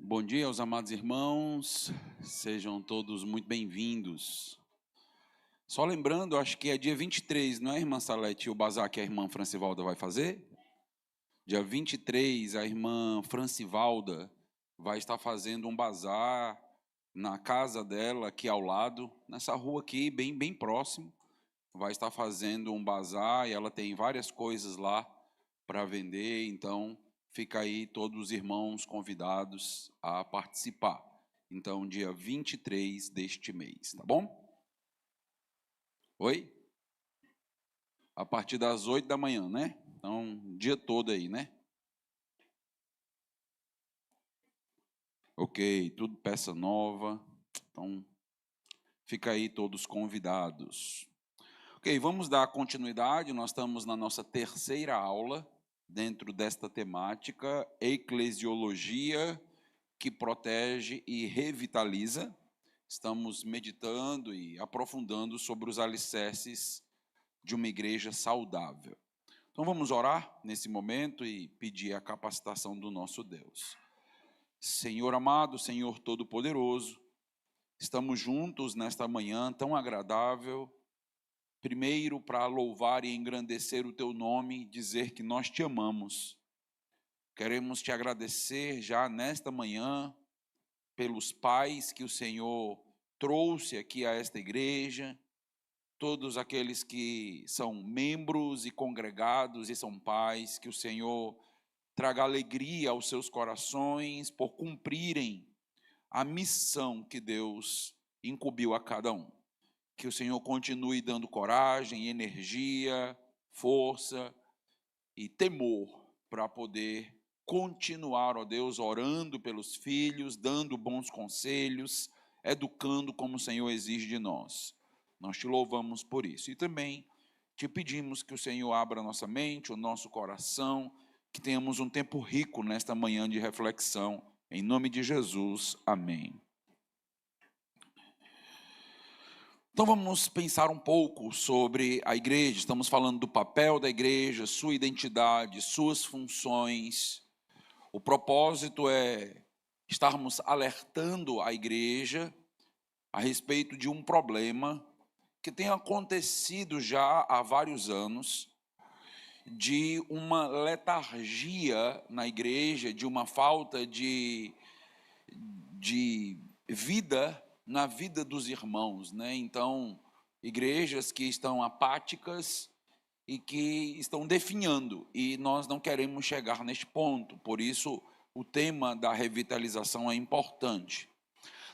Bom dia aos amados irmãos, sejam todos muito bem-vindos. Só lembrando, acho que é dia 23, não é, irmã Salete, o bazar que a irmã Francivalda vai fazer? Dia 23, a irmã Francivalda vai estar fazendo um bazar na casa dela, aqui ao lado, nessa rua aqui, bem próximo. Vai estar fazendo um bazar e ela tem várias coisas lá para vender, então fica aí todos os irmãos convidados a participar. Então, dia 23 deste mês, tá bom? Oi? A partir das 8 da manhã, né? Então, dia todo aí, né? Ok, tudo peça nova. Então, fica aí todos convidados. Ok, vamos dar continuidade. Nós estamos na nossa terceira aula dentro desta temática, eclesiologia que protege e revitaliza. Estamos meditando e aprofundando sobre os alicerces de uma igreja saudável. Então vamos orar nesse momento e pedir a capacitação do nosso Deus. Senhor amado, Senhor todo-poderoso, estamos juntos nesta manhã tão agradável, primeiro para louvar e engrandecer o teu nome, dizer que nós te amamos. Queremos te agradecer já nesta manhã pelos pais que o Senhor trouxe aqui a esta igreja, todos aqueles que são membros e congregados e são pais, que o Senhor traga alegria aos seus corações por cumprirem a missão que Deus incumbiu a cada um. Que o Senhor continue dando coragem, energia, força e temor para poder continuar, ó Deus, orando pelos filhos, dando bons conselhos, educando como o Senhor exige de nós. Nós te louvamos por isso. E também te pedimos que o Senhor abra nossa mente, o nosso coração, que tenhamos um tempo rico nesta manhã de reflexão. Em nome de Jesus, amém. Então vamos pensar um pouco sobre a igreja. Estamos falando do papel da igreja, sua identidade, suas funções. O propósito é estarmos alertando a igreja a respeito de um problema que tem acontecido já há vários anos, de uma letargia na igreja, de uma falta de vida na vida dos irmãos, né? Então, igrejas que estão apáticas e que estão definhando, e nós não queremos chegar neste ponto, por isso o tema da revitalização é importante.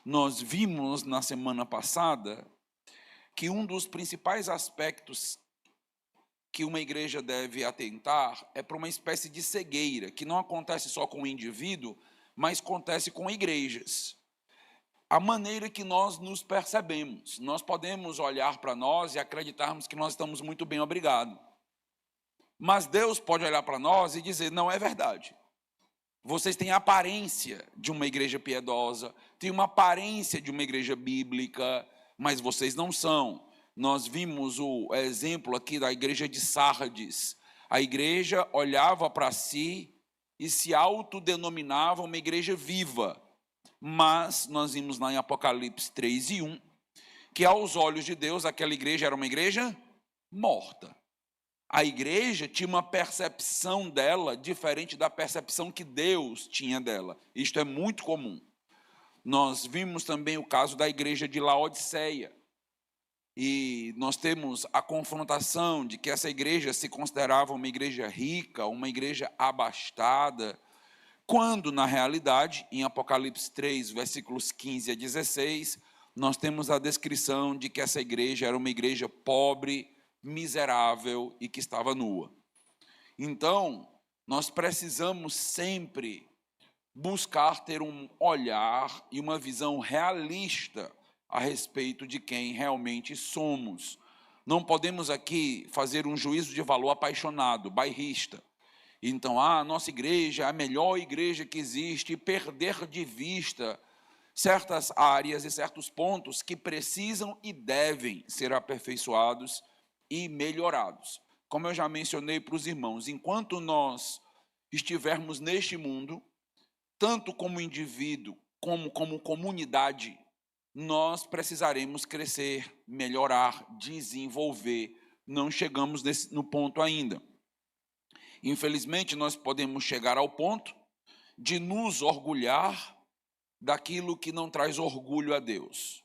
Nós vimos na semana passada que um dos principais aspectos que uma igreja deve atentar é para uma espécie de cegueira, que não acontece só com o indivíduo, mas acontece com igrejas. A maneira que nós nos percebemos. Nós podemos olhar para nós e acreditarmos que nós estamos muito bem, obrigado. Mas Deus pode olhar para nós e dizer, não é verdade. Vocês têm a aparência de uma igreja piedosa, têm uma aparência de uma igreja bíblica, mas vocês não são. Nós vimos o exemplo aqui da igreja de Sardes. A igreja olhava para si e se autodenominava uma igreja viva. Mas nós vimos lá em Apocalipse 3:1, que aos olhos de Deus, aquela igreja era uma igreja morta. A igreja tinha uma percepção dela diferente da percepção que Deus tinha dela. Isto é muito comum. Nós vimos também o caso da igreja de Laodiceia. E nós temos a confrontação de que essa igreja se considerava uma igreja rica, uma igreja abastada, quando, na realidade, em Apocalipse 3, versículos 15 a 16, nós temos a descrição de que essa igreja era uma igreja pobre, miserável e que estava nua. Então, nós precisamos sempre buscar ter um olhar e uma visão realista a respeito de quem realmente somos. Não podemos aqui fazer um juízo de valor apaixonado, bairrista. Então, a nossa igreja é a melhor igreja que existe, e perder de vista certas áreas e certos pontos que precisam e devem ser aperfeiçoados e melhorados. Como eu já mencionei para os irmãos, enquanto nós estivermos neste mundo, tanto como indivíduo, como comunidade, nós precisaremos crescer, melhorar, desenvolver. Não chegamos no ponto ainda. Infelizmente, nós podemos chegar ao ponto de nos orgulhar daquilo que não traz orgulho a Deus.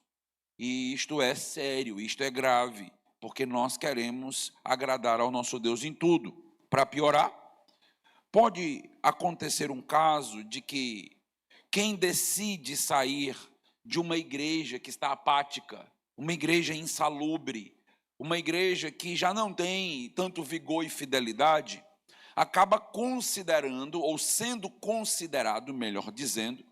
E isto é sério, isto é grave, porque nós queremos agradar ao nosso Deus em tudo. Para piorar, pode acontecer um caso de que quem decide sair de uma igreja que está apática, uma igreja insalubre, uma igreja que já não tem tanto vigor e fidelidade, acaba considerando, ou sendo considerado, melhor dizendo,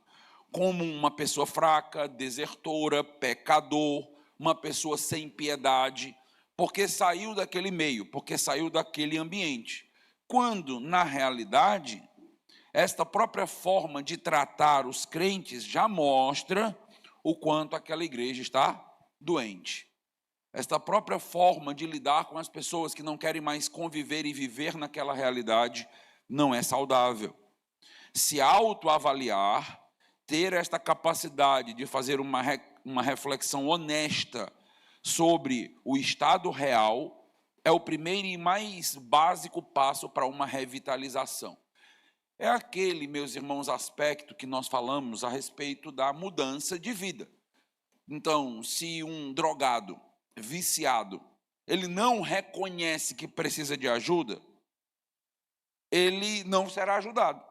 como uma pessoa fraca, desertora, pecador, uma pessoa sem piedade, porque saiu daquele meio, porque saiu daquele ambiente. Quando, na realidade, esta própria forma de tratar os crentes já mostra o quanto aquela igreja está doente. Esta própria forma de lidar com as pessoas que não querem mais conviver e viver naquela realidade não é saudável. Se autoavaliar, ter esta capacidade de fazer uma reflexão honesta sobre o estado real é o primeiro e mais básico passo para uma revitalização. É aquele, meus irmãos, aspecto que nós falamos a respeito da mudança de vida. Então, se um drogado, viciado, ele não reconhece que precisa de ajuda, ele não será ajudado.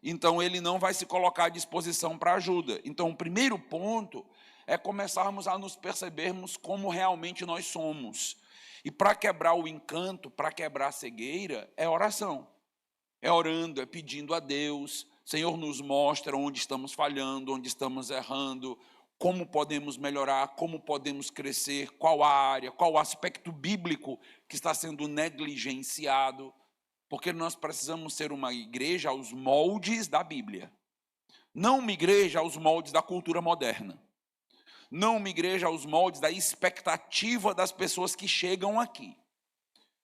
Então, ele não vai se colocar à disposição para ajuda. Então, o primeiro ponto é começarmos a nos percebermos como realmente nós somos. E para quebrar o encanto, para quebrar a cegueira, é oração. É orando, é pedindo a Deus, Senhor, nos mostra onde estamos falhando, onde estamos errando, como podemos melhorar, como podemos crescer, qual a área, qual o aspecto bíblico que está sendo negligenciado, porque nós precisamos ser uma igreja aos moldes da Bíblia, não uma igreja aos moldes da cultura moderna, não uma igreja aos moldes da expectativa das pessoas que chegam aqui,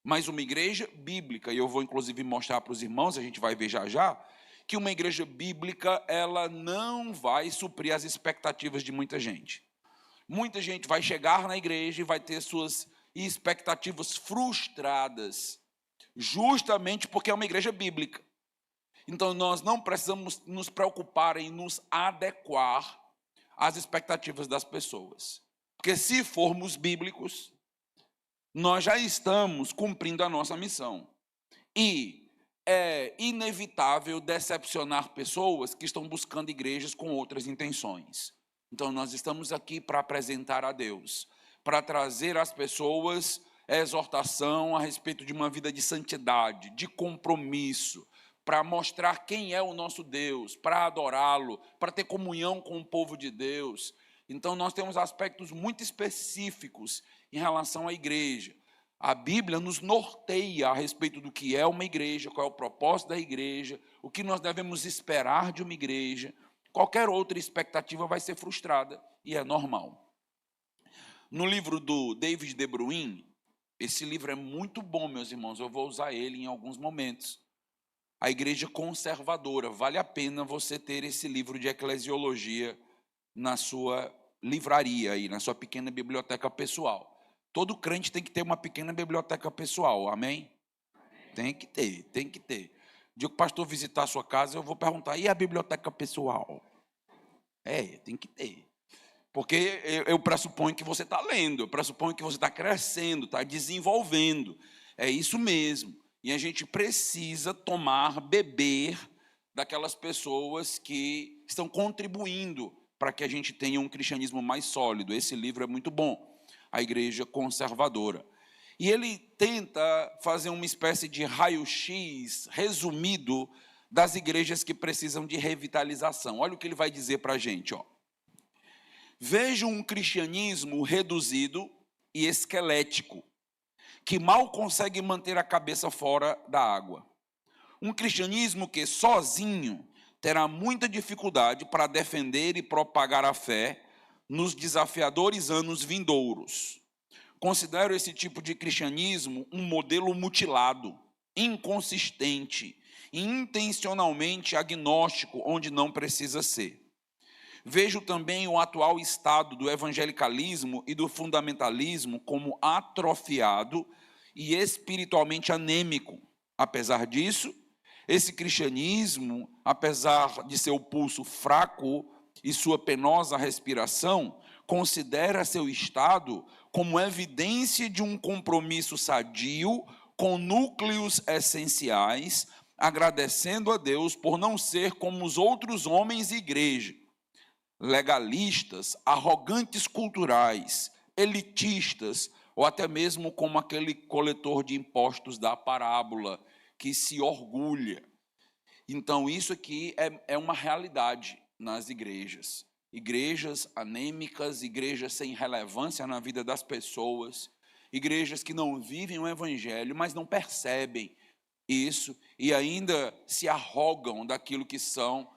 mas uma igreja bíblica. E eu vou inclusive mostrar para os irmãos, a gente vai ver já já, que uma igreja bíblica, ela não vai suprir as expectativas de muita gente. Muita gente vai chegar na igreja e vai ter suas expectativas frustradas, justamente porque é uma igreja bíblica. Então, nós não precisamos nos preocupar em nos adequar às expectativas das pessoas. Porque se formos bíblicos, nós já estamos cumprindo a nossa missão. E é inevitável decepcionar pessoas que estão buscando igrejas com outras intenções. Então, nós estamos aqui para apresentar a Deus, para trazer às pessoas a exortação a respeito de uma vida de santidade, de compromisso, para mostrar quem é o nosso Deus, para adorá-lo, para ter comunhão com o povo de Deus. Então, nós temos aspectos muito específicos em relação à igreja. A Bíblia nos norteia a respeito do que é uma igreja, qual é o propósito da igreja, o que nós devemos esperar de uma igreja. Qualquer outra expectativa vai ser frustrada, e é normal. No livro do David de Bruyne, esse livro é muito bom, meus irmãos, eu vou usar ele em alguns momentos. A Igreja Conservadora, vale a pena você ter esse livro de eclesiologia na sua livraria, aí, na sua pequena biblioteca pessoal. Todo crente tem que ter uma pequena biblioteca pessoal, amém? Tem que ter, tem que ter. O dia que o pastor visitar a sua casa, eu vou perguntar, e a biblioteca pessoal? Tem que ter. Porque eu pressuponho que você está lendo, eu pressuponho que você está crescendo, está desenvolvendo. É isso mesmo. E a gente precisa beber daquelas pessoas que estão contribuindo para que a gente tenha um cristianismo mais sólido. Esse livro é muito bom, A Igreja Conservadora. E ele tenta fazer uma espécie de raio-x resumido das igrejas que precisam de revitalização. Olha o que ele vai dizer para a gente, ó. Vejo um cristianismo reduzido e esquelético, que mal consegue manter a cabeça fora da água. Um cristianismo que, sozinho, terá muita dificuldade para defender e propagar a fé nos desafiadores anos vindouros. Considero esse tipo de cristianismo um modelo mutilado, inconsistente, intencionalmente agnóstico, onde não precisa ser. Vejo também o atual estado do evangelicalismo e do fundamentalismo como atrofiado e espiritualmente anêmico. Apesar disso, esse cristianismo, apesar de seu pulso fraco e sua penosa respiração, considera seu estado como evidência de um compromisso sadio com núcleos essenciais, agradecendo a Deus por não ser como os outros homens e igreja, legalistas, arrogantes culturais, elitistas, ou até mesmo como aquele coletor de impostos da parábola, que se orgulha. Então, isso aqui é uma realidade nas igrejas. Igrejas anêmicas, igrejas sem relevância na vida das pessoas, igrejas que não vivem o evangelho, mas não percebem isso e ainda se arrogam daquilo que são.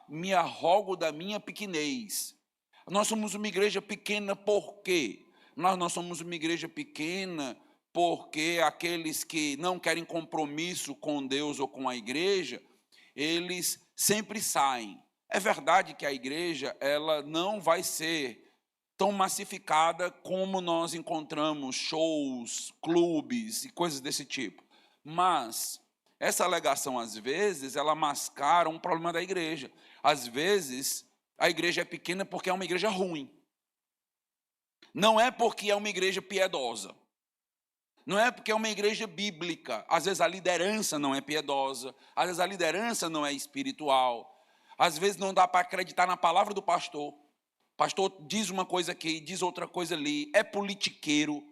Me arrogo da minha pequenez. Nós somos uma igreja pequena por quê? Nós somos uma igreja pequena porque aqueles que não querem compromisso com Deus ou com a igreja, eles sempre saem. É verdade que a igreja ela não vai ser tão massificada como nós encontramos shows, clubes e coisas desse tipo. Mas essa alegação, às vezes, ela mascara um problema da igreja. Às vezes, a igreja é pequena porque é uma igreja ruim. Não é porque é uma igreja piedosa. Não é porque é uma igreja bíblica. Às vezes a liderança não é piedosa. Às vezes a liderança não é espiritual. Às vezes não dá para acreditar na palavra do pastor. O pastor diz uma coisa aqui, diz outra coisa ali. É politiqueiro.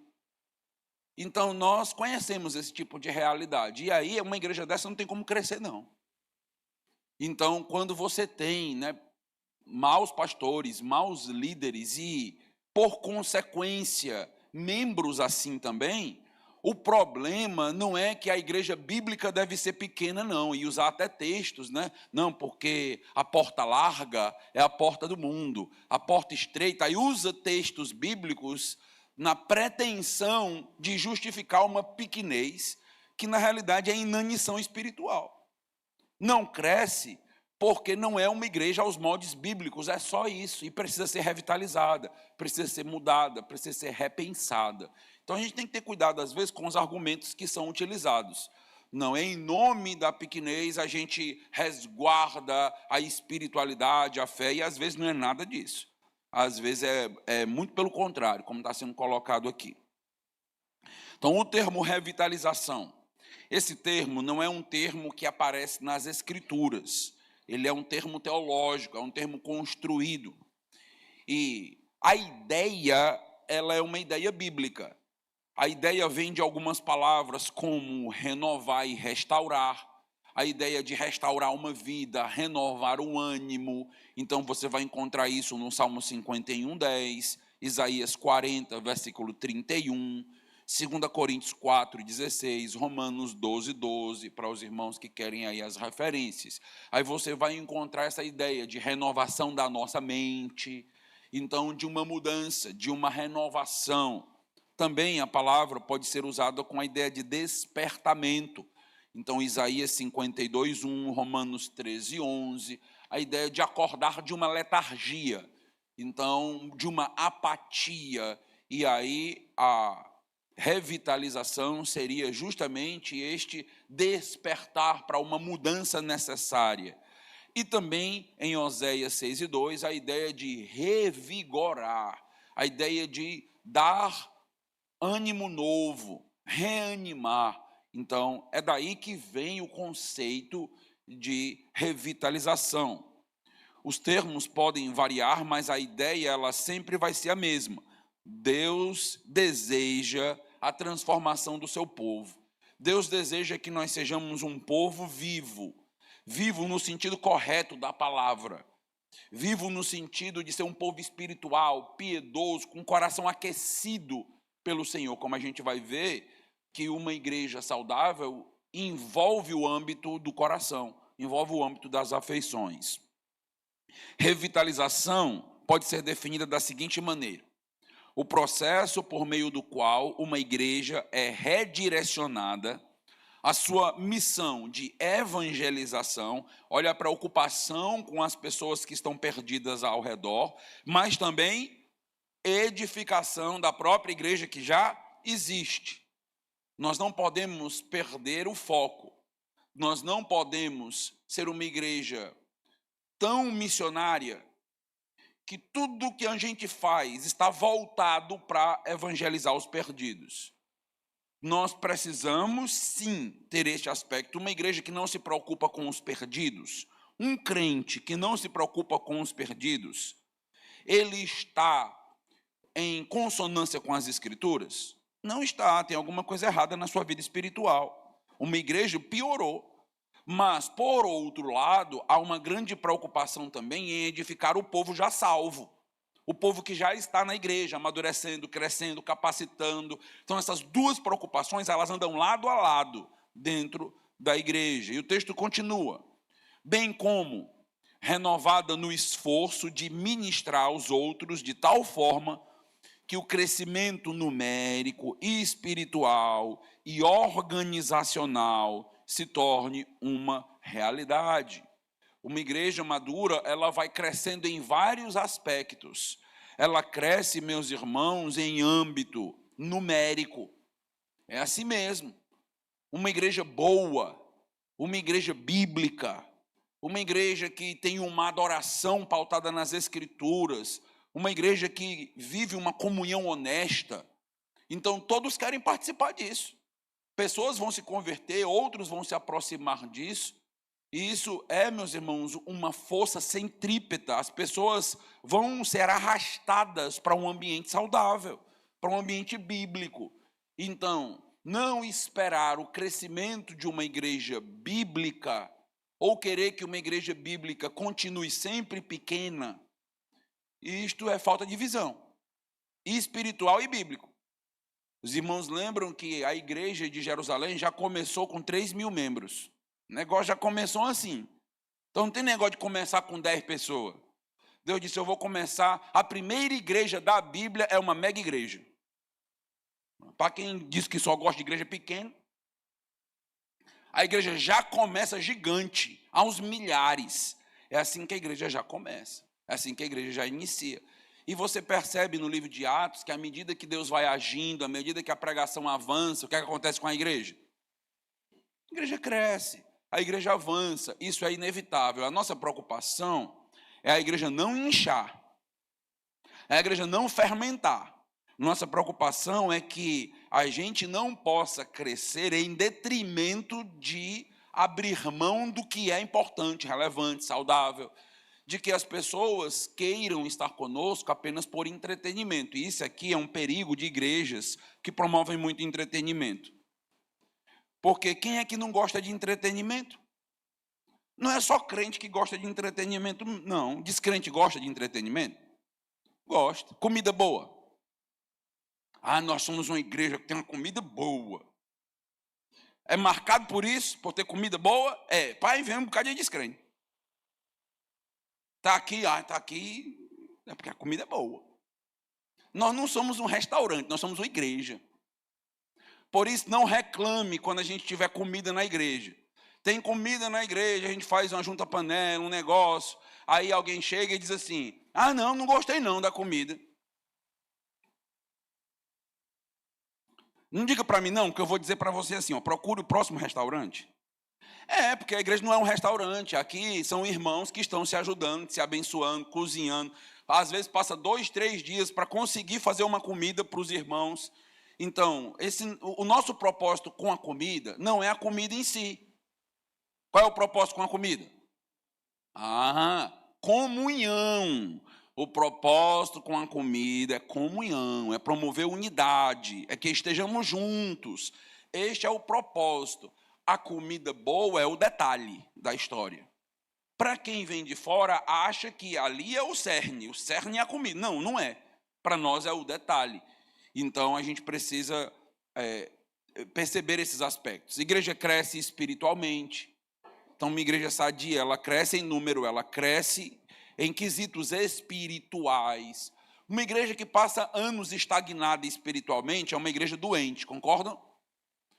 Então nós conhecemos esse tipo de realidade. E aí uma igreja dessa não tem como crescer, não. Então quando você tem, maus pastores, maus líderes e, por consequência, membros assim também, o problema não é que a igreja bíblica deve ser pequena, não, e usar até textos, Não, porque a porta larga é a porta do mundo, a porta estreita, aí usa textos bíblicos na pretensão de justificar uma pequenez, que na realidade é inanição espiritual. Não cresce porque não é uma igreja aos moldes bíblicos, é só isso, e precisa ser revitalizada, precisa ser mudada, precisa ser repensada. Então a gente tem que ter cuidado, às vezes, com os argumentos que são utilizados. Não, em nome da pequenez a gente resguarda a espiritualidade, a fé, e às vezes não é nada disso. Às vezes é muito pelo contrário, como está sendo colocado aqui. Então o termo revitalização, esse termo não é um termo que aparece nas escrituras, ele é um termo teológico, é um termo construído. E a ideia, ela é uma ideia bíblica. A ideia vem de algumas palavras como renovar e restaurar. A ideia de restaurar uma vida, renovar o ânimo. Então você vai encontrar isso no Salmo 51:10, Isaías 40, versículo 31, 2 Coríntios 4:16, Romanos 12:12, para os irmãos que querem aí as referências. Aí você vai encontrar essa ideia de renovação da nossa mente, então de uma mudança, de uma renovação. Também a palavra pode ser usada com a ideia de despertamento. Então, Isaías 52:1, Romanos 13:11, a ideia de acordar de uma letargia, então, de uma apatia. E aí, a revitalização seria justamente este despertar para uma mudança necessária. E também, em Oséias 6:2, a ideia de revigorar, a ideia de dar ânimo novo, reanimar. Então, é daí que vem o conceito de revitalização. Os termos podem variar, mas a ideia ela sempre vai ser a mesma. Deus deseja a transformação do seu povo. Deus deseja que nós sejamos um povo vivo. Vivo no sentido correto da palavra. Vivo no sentido de ser um povo espiritual, piedoso, com o coração aquecido pelo Senhor, como a gente vai ver que uma igreja saudável envolve o âmbito do coração, envolve o âmbito das afeições. Revitalização pode ser definida da seguinte maneira: o processo por meio do qual uma igreja é redirecionada a sua missão de evangelização, olha a preocupação com as pessoas que estão perdidas ao redor, mas também edificação da própria igreja que já existe. Nós não podemos perder o foco. Nós não podemos ser uma igreja tão missionária que tudo que a gente faz está voltado para evangelizar os perdidos. Nós precisamos, sim, ter este aspecto. Uma igreja que não se preocupa com os perdidos, um crente que não se preocupa com os perdidos, ele está em consonância com as Escrituras? Não está, tem alguma coisa errada na sua vida espiritual. Uma igreja piorou. Mas, por outro lado, há uma grande preocupação também em edificar o povo já salvo. O povo que já está na igreja, amadurecendo, crescendo, capacitando. Então, essas duas preocupações, elas andam lado a lado dentro da igreja. E o texto continua. Bem como renovada no esforço de ministrar aos outros de tal forma que o crescimento numérico, espiritual e organizacional se torne uma realidade. Uma igreja madura, ela vai crescendo em vários aspectos. Ela cresce, meus irmãos, em âmbito numérico. É assim mesmo. Uma igreja boa, uma igreja bíblica, uma igreja que tem uma adoração pautada nas Escrituras, uma igreja que vive uma comunhão honesta. Então, todos querem participar disso. Pessoas vão se converter, outros vão se aproximar disso. E isso é, meus irmãos, uma força centrípeta. As pessoas vão ser arrastadas para um ambiente saudável, para um ambiente bíblico. Então, não esperar o crescimento de uma igreja bíblica ou querer que uma igreja bíblica continue sempre pequena, isto é falta de visão espiritual e bíblico. Os irmãos lembram que a igreja de Jerusalém já começou com 3.000 membros. O negócio já começou assim. Então não tem negócio de começar com 10 pessoas. Deus disse, eu vou começar. A primeira igreja da Bíblia é uma mega igreja. Para quem diz que só gosta de igreja pequena, a igreja já começa gigante, aos milhares. É assim que a igreja já começa. É assim que a igreja já inicia. E você percebe no livro de Atos que à medida que Deus vai agindo, à medida que a pregação avança, o que acontece com a igreja? A igreja cresce, a igreja avança, isso é inevitável. A nossa preocupação é a igreja não inchar, é a igreja não fermentar. Nossa preocupação é que a gente não possa crescer em detrimento de abrir mão do que é importante, relevante, saudável, de que as pessoas queiram estar conosco apenas por entretenimento. E isso aqui é um perigo de igrejas que promovem muito entretenimento. Porque quem é que não gosta de entretenimento? Não é só crente que gosta de entretenimento, não. Descrente gosta de entretenimento? Gosta. Comida boa. Ah, nós somos uma igreja que tem uma comida boa. É marcado por isso, por ter comida boa? É. Pai, vem um bocadinho de descrente. Está aqui, é porque a comida é boa. Nós não somos um restaurante, nós somos uma igreja. Por isso, não reclame quando a gente tiver comida na igreja. Tem comida na igreja, a gente faz uma junta-panela, um negócio, aí alguém chega e diz assim, ah, não gostei não da comida. Não diga para mim não, que eu vou dizer para você assim, ó, procure o próximo restaurante. É, porque a igreja não é um restaurante, aqui são irmãos que estão se ajudando, se abençoando, cozinhando. Às vezes passa 2, 3 dias para conseguir fazer uma comida para os irmãos. Então, o nosso propósito com a comida não é a comida em si. Qual é o propósito com a comida? Comunhão. O propósito com a comida é comunhão, é promover unidade, é que estejamos juntos. Este é o propósito. A comida boa é o detalhe da história. Para quem vem de fora, acha que ali é o cerne é a comida. Não, não é. Para nós é o detalhe. Então, a gente precisa perceber esses aspectos. A igreja cresce espiritualmente. Então, uma igreja sadia, ela cresce em número, ela cresce em quesitos espirituais. Uma igreja que passa anos estagnada espiritualmente é uma igreja doente, concordam?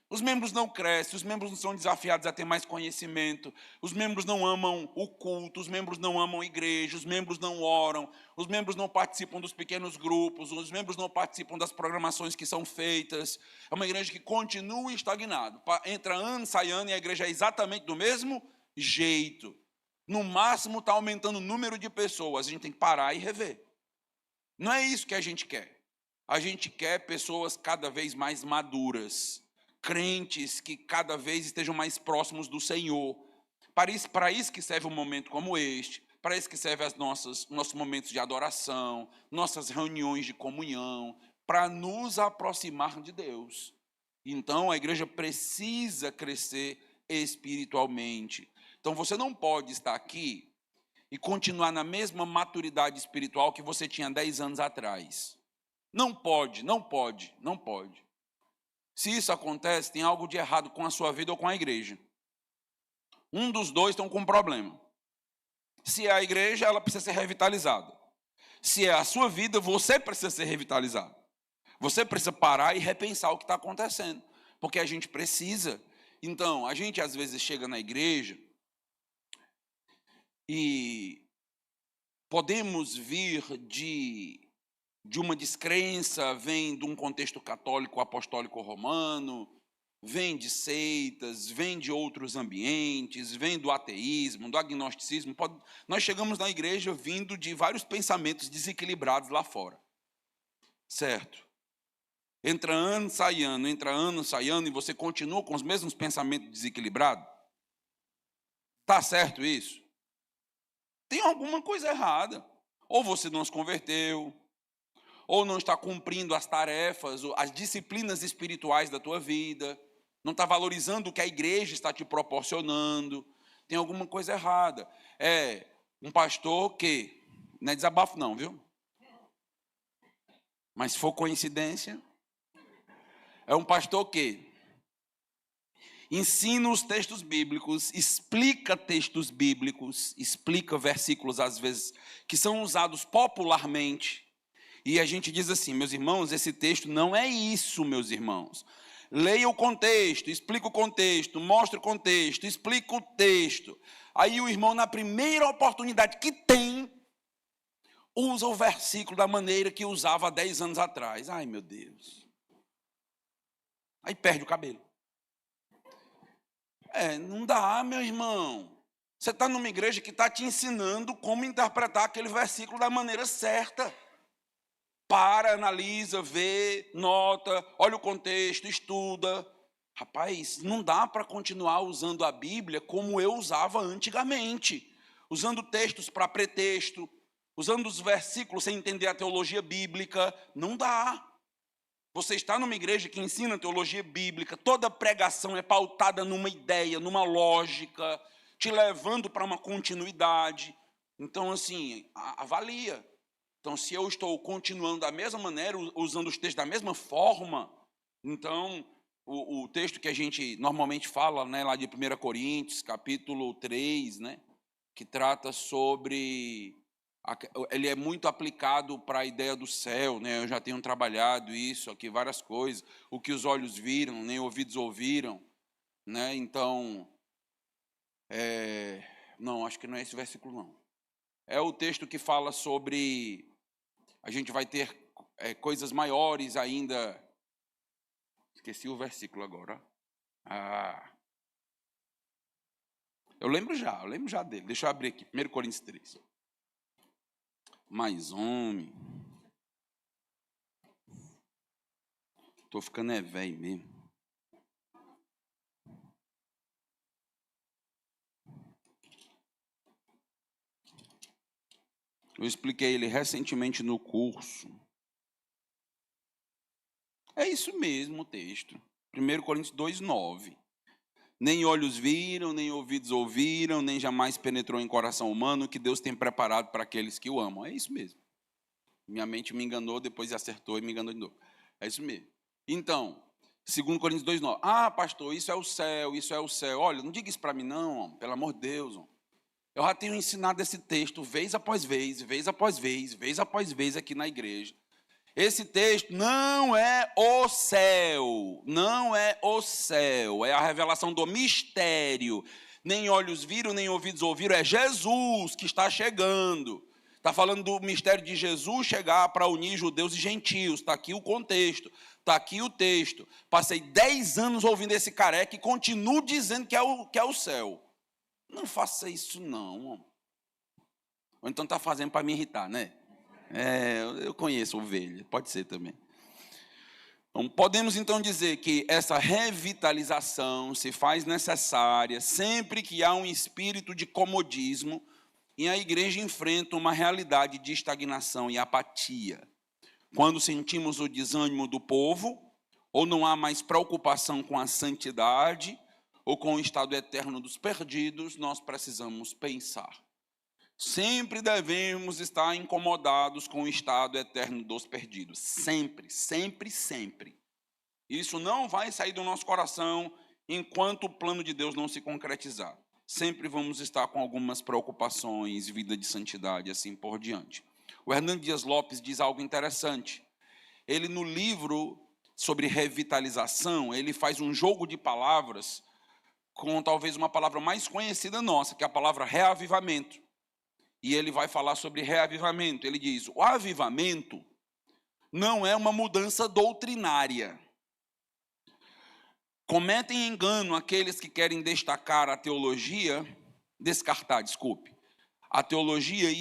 Os membros não crescem, os membros não são desafiados a ter mais conhecimento, os membros não amam o culto, os membros não amam a igreja, os membros não oram, os membros não participam dos pequenos grupos, os membros não participam das programações que são feitas. É uma igreja que continua estagnada. Entra ano, sai ano e a igreja é exatamente do mesmo jeito. No máximo está aumentando o número de pessoas, a gente tem que parar e rever. Não é isso que a gente quer. A gente quer pessoas cada vez mais maduras, crentes que cada vez estejam mais próximos do Senhor. Para isso que serve um momento como este, para isso que serve nossos momentos de adoração, nossas reuniões de comunhão, para nos aproximar de Deus. Então, a igreja precisa crescer espiritualmente. Então, você não pode estar aqui e continuar na mesma maturidade espiritual que você tinha 10 anos atrás. Não pode, não pode, não pode. Se isso acontece, tem algo de errado com a sua vida ou com a igreja. Um dos dois estão com um problema. Se é a igreja, ela precisa ser revitalizada. Se é a sua vida, você precisa ser revitalizado. Você precisa parar e repensar o que está acontecendo. Porque a gente precisa. Então, a gente às vezes chega na igreja e podemos vir de uma descrença, vem de um contexto católico, apostólico romano, vem de seitas, vem de outros ambientes, vem do ateísmo, do agnosticismo. Nós chegamos na igreja vindo de vários pensamentos desequilibrados lá fora. Certo? Entra ano, sai ano, e você continua com os mesmos pensamentos desequilibrados? Está certo isso? Tem alguma coisa errada. Ou você não se converteu, ou não está cumprindo as tarefas, as disciplinas espirituais da tua vida, não está valorizando o que a igreja está te proporcionando, tem alguma coisa errada. É um pastor que, não é desabafo não, viu? Mas se for coincidência, é um pastor que ensina os textos bíblicos, explica textos bíblicos, explica versículos às vezes que são usados popularmente, e a gente diz assim, meus irmãos, esse texto não é isso, meus irmãos. Leia o contexto, explica o contexto, mostra o contexto, explica o texto. Aí o irmão, na primeira oportunidade que tem, usa o versículo da maneira que usava há 10 anos atrás. Ai, meu Deus. Aí perde o cabelo. Não dá, meu irmão. Você está numa igreja que está te ensinando como interpretar aquele versículo da maneira certa. Para, analisa, vê, nota, olha o contexto, estuda. Rapaz, não dá para continuar usando a Bíblia como eu usava antigamente. Usando textos para pretexto, usando os versículos sem entender a teologia bíblica. Não dá. Você está numa igreja que ensina teologia bíblica, toda pregação é pautada numa ideia, numa lógica, te levando para uma continuidade. Então, assim, avalia. Então, se eu estou continuando da mesma maneira, usando os textos da mesma forma, então, o texto que a gente normalmente fala, né, lá de 1 Coríntios, capítulo 3, né, que trata sobre... Ele é muito aplicado para a ideia do céu, né? Eu já tenho trabalhado isso aqui, várias coisas. O que os olhos viram, nem ouvidos ouviram, né? Então, não, acho que não é esse versículo, não. É o texto que fala sobre... A gente vai ter coisas maiores ainda. Esqueci o versículo agora. Eu lembro já dele. Deixa eu abrir aqui, 1 Coríntios 3. Mas, homem, estou ficando velho mesmo. Eu expliquei ele recentemente no curso. É isso mesmo o texto. 1 Coríntios 2:9. Nem olhos viram, nem ouvidos ouviram, nem jamais penetrou em coração humano o que Deus tem preparado para aqueles que o amam. É isso mesmo. Minha mente me enganou, depois acertou e me enganou de novo. É isso mesmo. Então, 2 Coríntios 2:9. Pastor, isso é o céu, isso é o céu. Olha, não diga isso para mim não, homem, pelo amor de Deus. Homem. Eu já tenho ensinado esse texto vez após vez, vez após vez, vez após vez aqui na igreja. Esse texto não é o céu, não é o céu, é a revelação do mistério. Nem olhos viram, nem ouvidos ouviram, é Jesus que está chegando. Está falando do mistério de Jesus chegar para unir judeus e gentios. Está aqui o contexto, está aqui o texto. Passei 10 anos ouvindo esse careca e continuo dizendo que é o céu. Não faça isso não. Ou então está fazendo para me irritar, né? Eu conheço ovelha, pode ser também. Então, podemos então dizer que essa revitalização se faz necessária sempre que há um espírito de comodismo e a igreja enfrenta uma realidade de estagnação e apatia. Quando sentimos o desânimo do povo, ou não há mais preocupação com a santidade, ou com o estado eterno dos perdidos, nós precisamos pensar. Sempre devemos estar incomodados com o estado eterno dos perdidos. Sempre, sempre, sempre. Isso não vai sair do nosso coração enquanto o plano de Deus não se concretizar. Sempre vamos estar com algumas preocupações, vida de santidade, assim por diante. O Hernando Dias Lopes diz algo interessante. Ele, no livro sobre revitalização, ele faz um jogo de palavras com talvez uma palavra mais conhecida nossa, que é a palavra reavivamento. E ele vai falar sobre reavivamento. Ele diz, o avivamento não é uma mudança doutrinária. Cometem engano aqueles que querem descartar a teologia e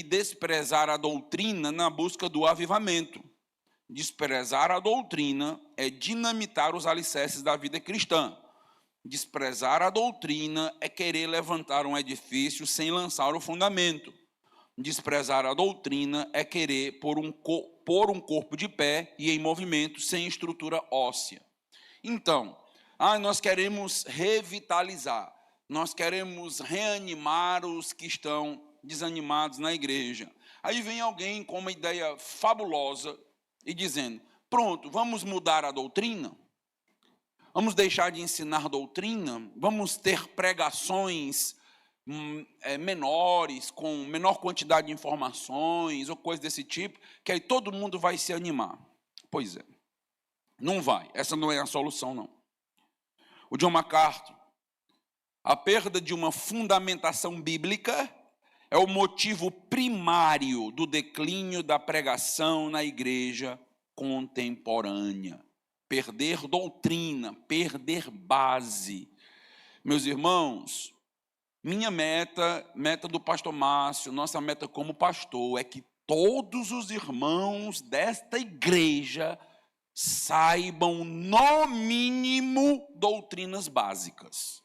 desprezar a doutrina na busca do avivamento. Desprezar a doutrina é dinamitar os alicerces da vida cristã. Desprezar a doutrina é querer levantar um edifício sem lançar o fundamento. Desprezar a doutrina é querer pôr um corpo de pé e em movimento sem estrutura óssea. Então, nós queremos revitalizar, nós queremos reanimar os que estão desanimados na igreja. Aí vem alguém com uma ideia fabulosa e dizendo, pronto, vamos mudar a doutrina? Vamos deixar de ensinar doutrina? Vamos ter pregações menores, com menor quantidade de informações ou coisa desse tipo, que aí todo mundo vai se animar. Pois é, não vai, essa não é a solução não. O John MacArthur, a perda de uma fundamentação bíblica é o motivo primário do declínio da pregação na igreja contemporânea. Perder doutrina, perder base. Meus irmãos, minha meta do pastor Márcio, nossa meta como pastor, é que todos os irmãos desta igreja saibam, no mínimo, doutrinas básicas.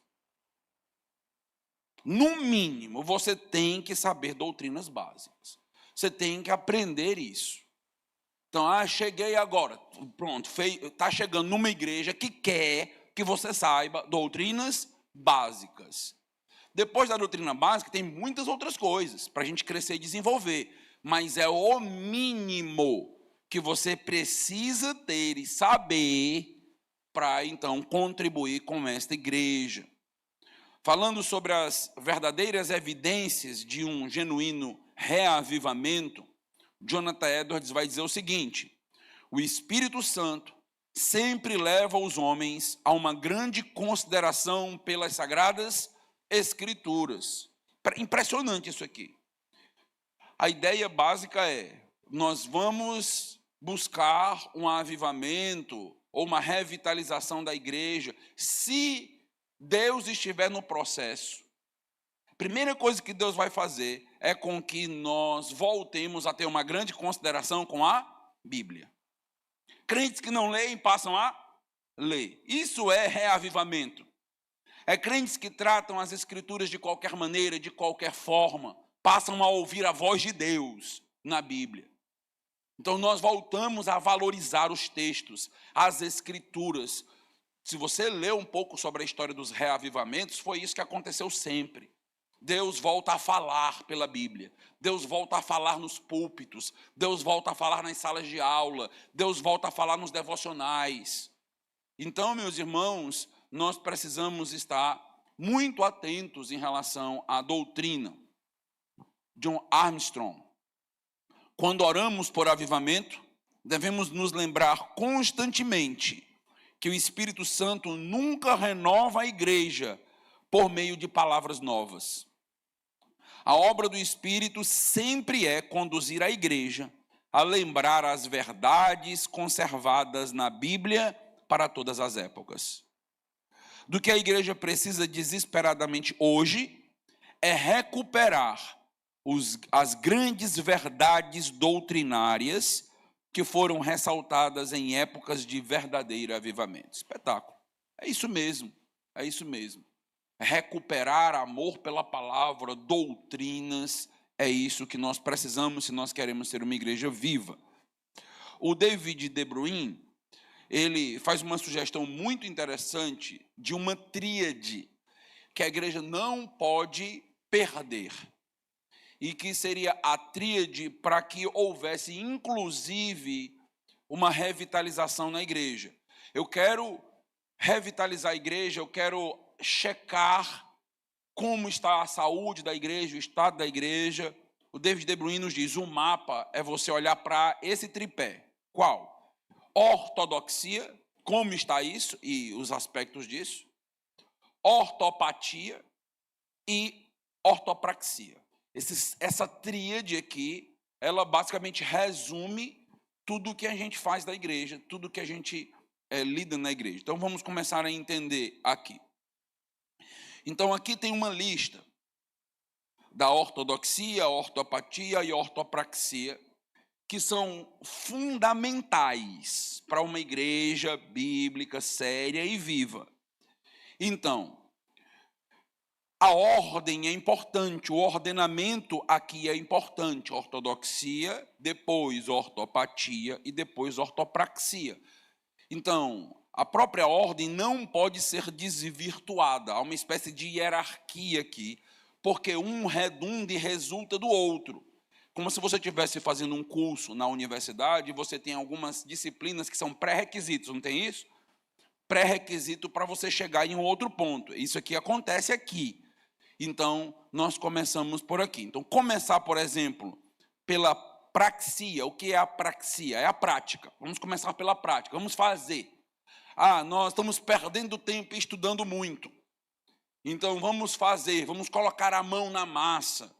No mínimo, você tem que saber doutrinas básicas. Você tem que aprender isso. Então, cheguei agora, pronto, está chegando numa igreja que quer que você saiba doutrinas básicas. Depois da doutrina básica, tem muitas outras coisas para a gente crescer e desenvolver. Mas é o mínimo que você precisa ter e saber para, então, contribuir com esta igreja. Falando sobre as verdadeiras evidências de um genuíno reavivamento, Jonathan Edwards vai dizer o seguinte, o Espírito Santo sempre leva os homens a uma grande consideração pelas sagradas Escrituras. Impressionante isso aqui. A ideia básica é, nós vamos buscar um avivamento ou uma revitalização da igreja, se Deus estiver no processo. A primeira coisa que Deus vai fazer é com que nós voltemos a ter uma grande consideração com a Bíblia. Crentes que não leem passam a ler. Isso é reavivamento. É crentes que tratam as Escrituras de qualquer maneira, de qualquer forma, passam a ouvir a voz de Deus na Bíblia. Então nós voltamos a valorizar os textos, as Escrituras. Se você lê um pouco sobre a história dos reavivamentos, foi isso que aconteceu sempre. Deus volta a falar pela Bíblia, Deus volta a falar nos púlpitos, Deus volta a falar nas salas de aula, Deus volta a falar nos devocionais. Então, meus irmãos, nós precisamos estar muito atentos em relação à doutrina. John Armstrong, quando oramos por avivamento, devemos nos lembrar constantemente que o Espírito Santo nunca renova a igreja por meio de palavras novas. A obra do Espírito sempre é conduzir a igreja a lembrar as verdades conservadas na Bíblia para todas as épocas. Do que a igreja precisa desesperadamente hoje é recuperar as grandes verdades doutrinárias que foram ressaltadas em épocas de verdadeiro avivamento. Espetáculo. É isso mesmo, é isso mesmo. Recuperar amor pela palavra, doutrinas, é isso que nós precisamos se nós queremos ser uma igreja viva. O David De Bruyne, ele faz uma sugestão muito interessante de uma tríade que a igreja não pode perder. E que seria a tríade para que houvesse, inclusive, uma revitalização na igreja. Eu quero revitalizar a igreja, eu quero checar como está a saúde da igreja, o estado da igreja. O David De Bruyne nos diz, o mapa é você olhar para esse tripé. Qual? Ortodoxia, como está isso e os aspectos disso. Ortopatia e ortopraxia. Essa tríade aqui, ela basicamente resume tudo o que a gente faz da igreja, tudo o que a gente lida na igreja. Então, vamos começar a entender aqui. Então, aqui tem uma lista da ortodoxia, ortopatia e ortopraxia, que são fundamentais para uma igreja bíblica séria e viva. Então, a ordem é importante, o ordenamento aqui é importante. Ortodoxia, depois ortopatia e depois ortopraxia. Então, a própria ordem não pode ser desvirtuada. Há uma espécie de hierarquia aqui, porque um redunda e resulta do outro. Como se você estivesse fazendo um curso na universidade e você tem algumas disciplinas que são pré-requisitos, não tem isso? Pré-requisito para você chegar em um outro ponto. Isso aqui acontece aqui. Então, nós começamos por aqui. Então, começar, por exemplo, pela praxia. O que é a praxia? É a prática. Vamos começar pela prática. Vamos fazer. Nós estamos perdendo tempo estudando muito. Então, vamos fazer. Vamos colocar a mão na massa.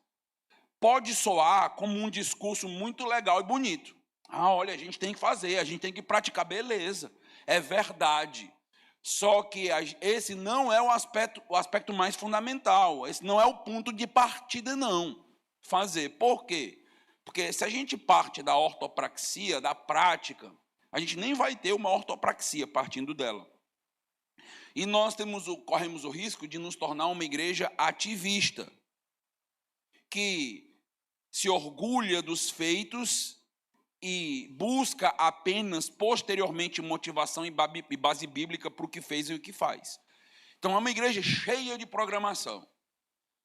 Pode soar como um discurso muito legal e bonito. Olha, a gente tem que fazer, a gente tem que praticar. Beleza, é verdade. Só que esse não é o aspecto mais fundamental. Esse não é o ponto de partida, não. Fazer. Por quê? Porque se a gente parte da ortopraxia, da prática, a gente nem vai ter uma ortopraxia partindo dela. E nós corremos o risco de nos tornar uma igreja ativista, que se orgulha dos feitos e busca apenas posteriormente motivação e base bíblica para o que fez e o que faz. Então é uma igreja cheia de programação,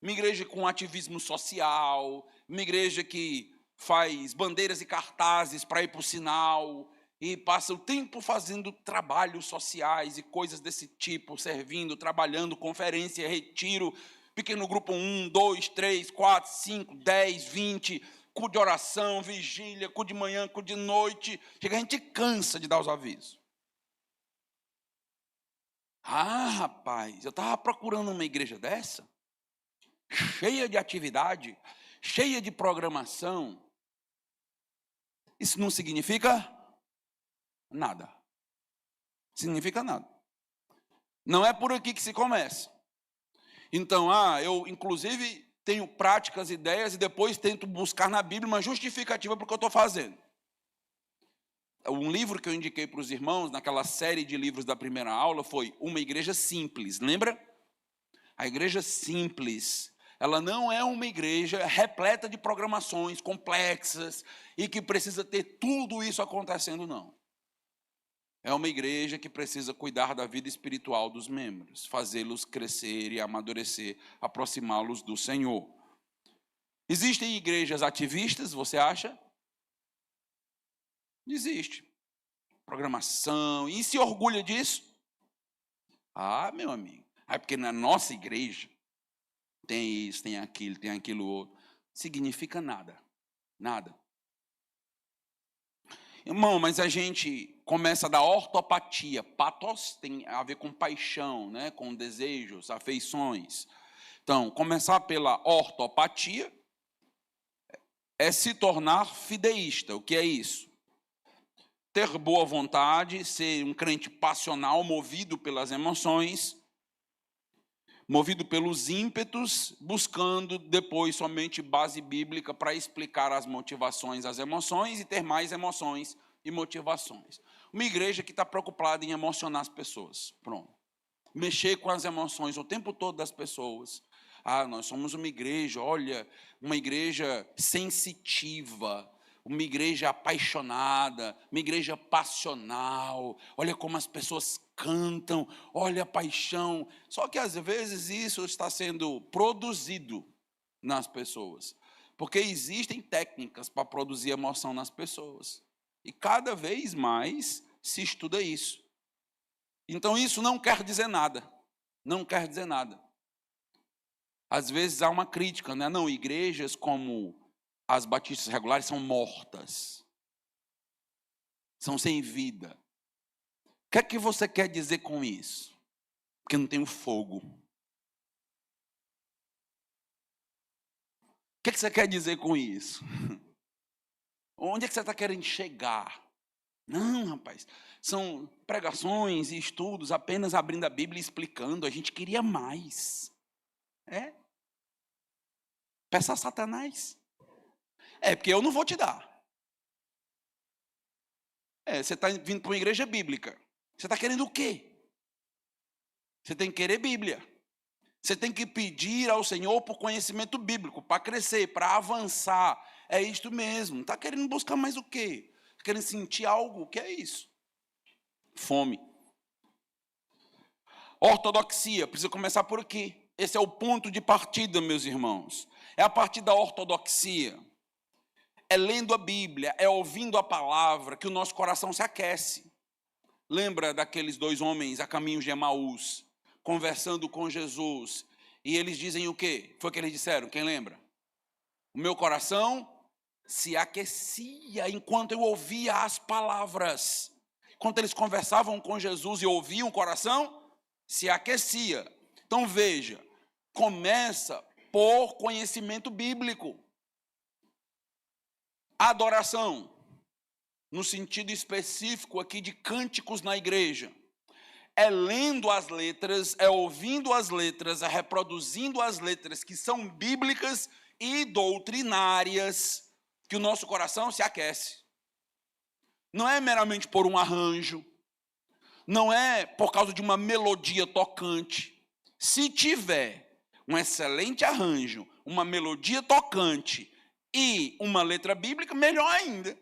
uma igreja com ativismo social, uma igreja que faz bandeiras e cartazes para ir para o sinal e passa o tempo fazendo trabalhos sociais e coisas desse tipo, servindo, trabalhando, conferência, retiro, pequeno grupo 1, 2, 3, 4, 5, 10, 20, culto de oração, vigília, culto de manhã, culto de noite. Chega, a gente cansa de dar os avisos. Rapaz, eu estava procurando uma igreja dessa, cheia de atividade, cheia de programação. Isso não significa nada. Significa nada. Não é por aqui que se começa. Então, eu inclusive tenho práticas, ideias e depois tento buscar na Bíblia uma justificativa para o que eu estou fazendo. Um livro que eu indiquei para os irmãos, naquela série de livros da primeira aula, foi Uma Igreja Simples. Lembra? A igreja simples, ela não é uma igreja repleta de programações complexas e que precisa ter tudo isso acontecendo, não. É uma igreja que precisa cuidar da vida espiritual dos membros, fazê-los crescer e amadurecer, aproximá-los do Senhor. Existem igrejas ativistas, você acha? Existe. Programação. E se orgulha disso? Meu amigo. Porque na nossa igreja tem isso, tem aquilo outro. Significa nada. Nada. Irmão, mas a gente começa da ortopatia. Patos tem a ver com paixão, né? Com desejos, afeições. Então, começar pela ortopatia é se tornar fideísta. O que é isso? Ter boa vontade, ser um crente passional, movido pelas emoções, movido pelos ímpetos, buscando depois somente base bíblica para explicar as motivações, as emoções e ter mais emoções e motivações. Uma igreja que está preocupada em emocionar as pessoas. Pronto. Mexer com as emoções o tempo todo das pessoas. Ah, nós somos uma igreja, olha, uma igreja sensitiva, uma igreja apaixonada, uma igreja passional. Olha como as pessoas cantam, olha a paixão. Só que às vezes isso está sendo produzido nas pessoas, porque existem técnicas para produzir emoção nas pessoas. E cada vez mais se estuda isso. Então isso não quer dizer nada. Não quer dizer nada. Às vezes há uma crítica, né? Não, igrejas como as batistas regulares são mortas. São sem vida. O que é que você quer dizer com isso? Porque não tem o fogo. O que é que você quer dizer com isso? Onde é que você está querendo chegar? Não, rapaz, são pregações e estudos apenas abrindo a Bíblia e explicando. A gente queria mais. É? Peça a Satanás. É, porque eu não vou te dar. É, você está vindo para uma igreja bíblica. Você está querendo o quê? Você tem que querer Bíblia. Você tem que pedir ao Senhor por conhecimento bíblico, para crescer, para avançar. É isto mesmo. Está querendo buscar mais o quê? Está querendo sentir algo? O que é isso? Fome. Ortodoxia. Precisa começar por aqui. Esse é o ponto de partida, meus irmãos. É a partir da ortodoxia. É lendo a Bíblia, é ouvindo a palavra que o nosso coração se aquece. Lembra daqueles dois homens a caminho de Emaús, conversando com Jesus, e eles dizem o quê? Foi o que eles disseram, quem lembra? O meu coração se aquecia enquanto eu ouvia as palavras. Enquanto eles conversavam com Jesus e ouviam, o coração se aquecia. Então veja, começa por conhecimento bíblico. Adoração, no sentido específico aqui de cânticos na igreja, é lendo as letras, é ouvindo as letras, é reproduzindo as letras que são bíblicas e doutrinárias, que o nosso coração se aquece. Não é meramente por um arranjo, não é por causa de uma melodia tocante. Se tiver um excelente arranjo, uma melodia tocante e uma letra bíblica, melhor ainda.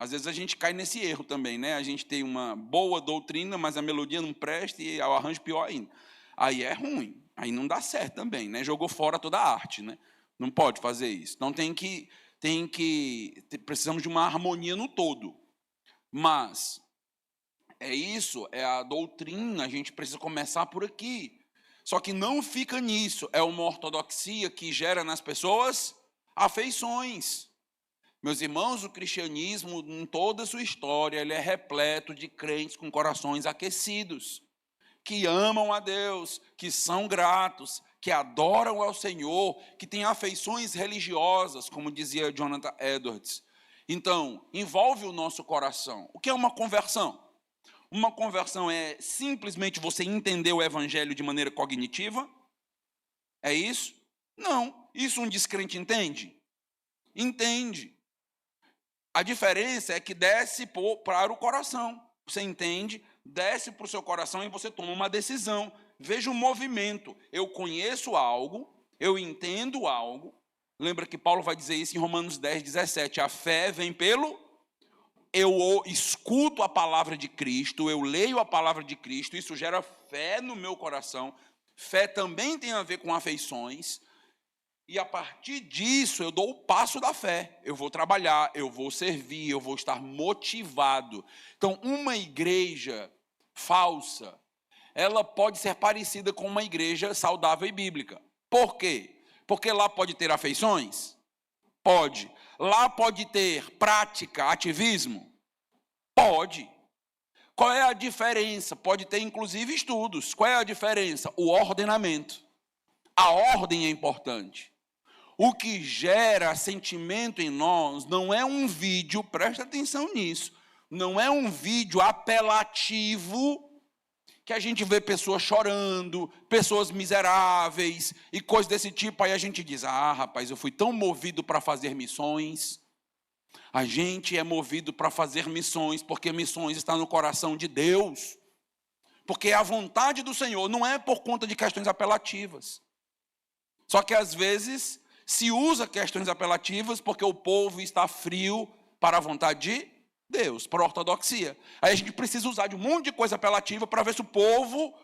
Às vezes a gente cai nesse erro também, né? A gente tem uma boa doutrina, mas a melodia não presta e o arranjo pior ainda. Aí é ruim, aí não dá certo também, né? Jogou fora toda a arte, né? Não pode fazer isso. Então precisamos de uma harmonia no todo. Mas é isso, é a doutrina, a gente precisa começar por aqui. Só que não fica nisso, é uma ortodoxia que gera nas pessoas afeições. Meus irmãos, o cristianismo, em toda a sua história, ele é repleto de crentes com corações aquecidos, que amam a Deus, que são gratos, que adoram ao Senhor, que têm afeições religiosas, como dizia Jonathan Edwards. Então, envolve o nosso coração. O que é uma conversão? Uma conversão é simplesmente você entender o evangelho de maneira cognitiva? É isso? Não. Isso um descrente entende? Entende. A diferença é que desce para o coração. Você entende, desce para o seu coração e você toma uma decisão. Veja o movimento. Eu conheço algo, eu entendo algo. Lembra que Paulo vai dizer isso em Romanos 10, 17. A fé vem pelo... Eu escuto a palavra de Cristo, eu leio a palavra de Cristo, isso gera fé no meu coração. Fé também tem a ver com afeições. E a partir disso eu dou o passo da fé. Eu vou trabalhar, eu vou servir, eu vou estar motivado. Então, uma igreja falsa, ela pode ser parecida com uma igreja saudável e bíblica. Por quê? Porque lá pode ter afeições? Pode. Lá pode ter prática, ativismo? Pode. Qual é a diferença? Pode ter, inclusive, estudos. Qual é a diferença? O ordenamento. A ordem é importante. O que gera sentimento em nós não é um vídeo, presta atenção nisso, não é um vídeo apelativo que a gente vê pessoas chorando, pessoas miseráveis e coisas desse tipo. Aí a gente diz, rapaz, eu fui tão movido para fazer missões. A gente é movido para fazer missões, porque missões está no coração de Deus. Porque é a vontade do Senhor, não é por conta de questões apelativas. Só que às vezes se usa questões apelativas porque o povo está frio para a vontade de Deus, para a ortodoxia. Aí a gente precisa usar de um monte de coisa apelativa para ver se o povo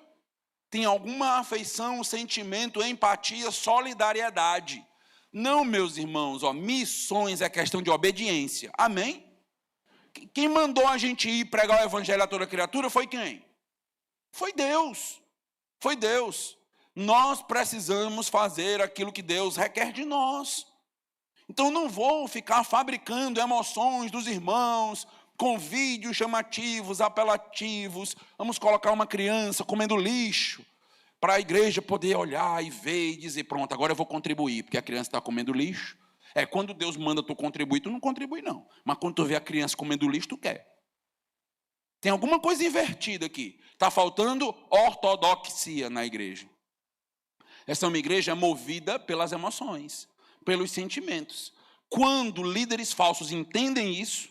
tem alguma afeição, sentimento, empatia, solidariedade. Não, meus irmãos, missões é questão de obediência. Amém? Quem mandou a gente ir pregar o evangelho a toda criatura foi quem? Foi Deus. Foi Deus. Nós precisamos fazer aquilo que Deus requer de nós. Então não vou ficar fabricando emoções dos irmãos com vídeos chamativos, apelativos. Vamos colocar uma criança comendo lixo para a igreja poder olhar e ver e dizer, pronto, agora eu vou contribuir, porque a criança está comendo lixo. Quando Deus manda tu contribuir, tu não contribui não. Mas quando tu vê a criança comendo lixo, tu quer. Tem alguma coisa invertida aqui. Está faltando ortodoxia na igreja. Essa é uma igreja movida pelas emoções, pelos sentimentos. Quando líderes falsos entendem isso,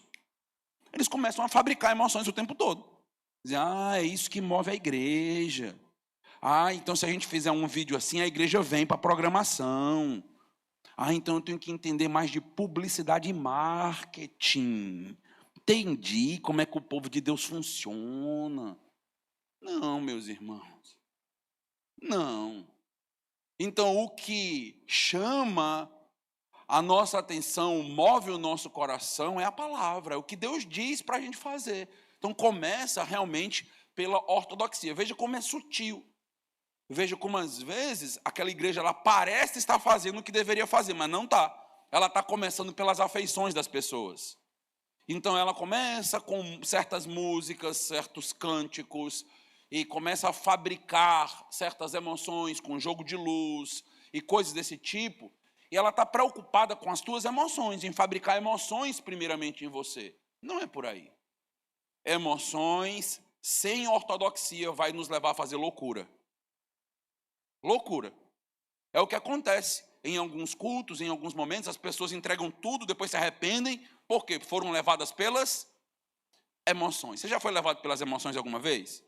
eles começam a fabricar emoções o tempo todo. Dizem, é isso que move a igreja. Então se a gente fizer um vídeo assim, a igreja vem para a programação. Então eu tenho que entender mais de publicidade e marketing. Entendi como é que o povo de Deus funciona. Não, meus irmãos. Não. Então, o que chama a nossa atenção, move o nosso coração, é a palavra, é o que Deus diz para a gente fazer. Então, começa realmente pela ortodoxia. Veja como é sutil. Veja como, às vezes, aquela igreja ela parece estar fazendo o que deveria fazer, mas não está. Ela está começando pelas afeições das pessoas. Então, ela começa com certas músicas, certos cânticos, e começa a fabricar certas emoções com jogo de luz e coisas desse tipo, e ela está preocupada com as tuas emoções, em fabricar emoções primeiramente em você. Não é por aí. Emoções sem ortodoxia vai nos levar a fazer loucura. Loucura. É o que acontece em alguns cultos, em alguns momentos, as pessoas entregam tudo, depois se arrependem, porque foram levadas pelas emoções. Você já foi levado pelas emoções alguma vez?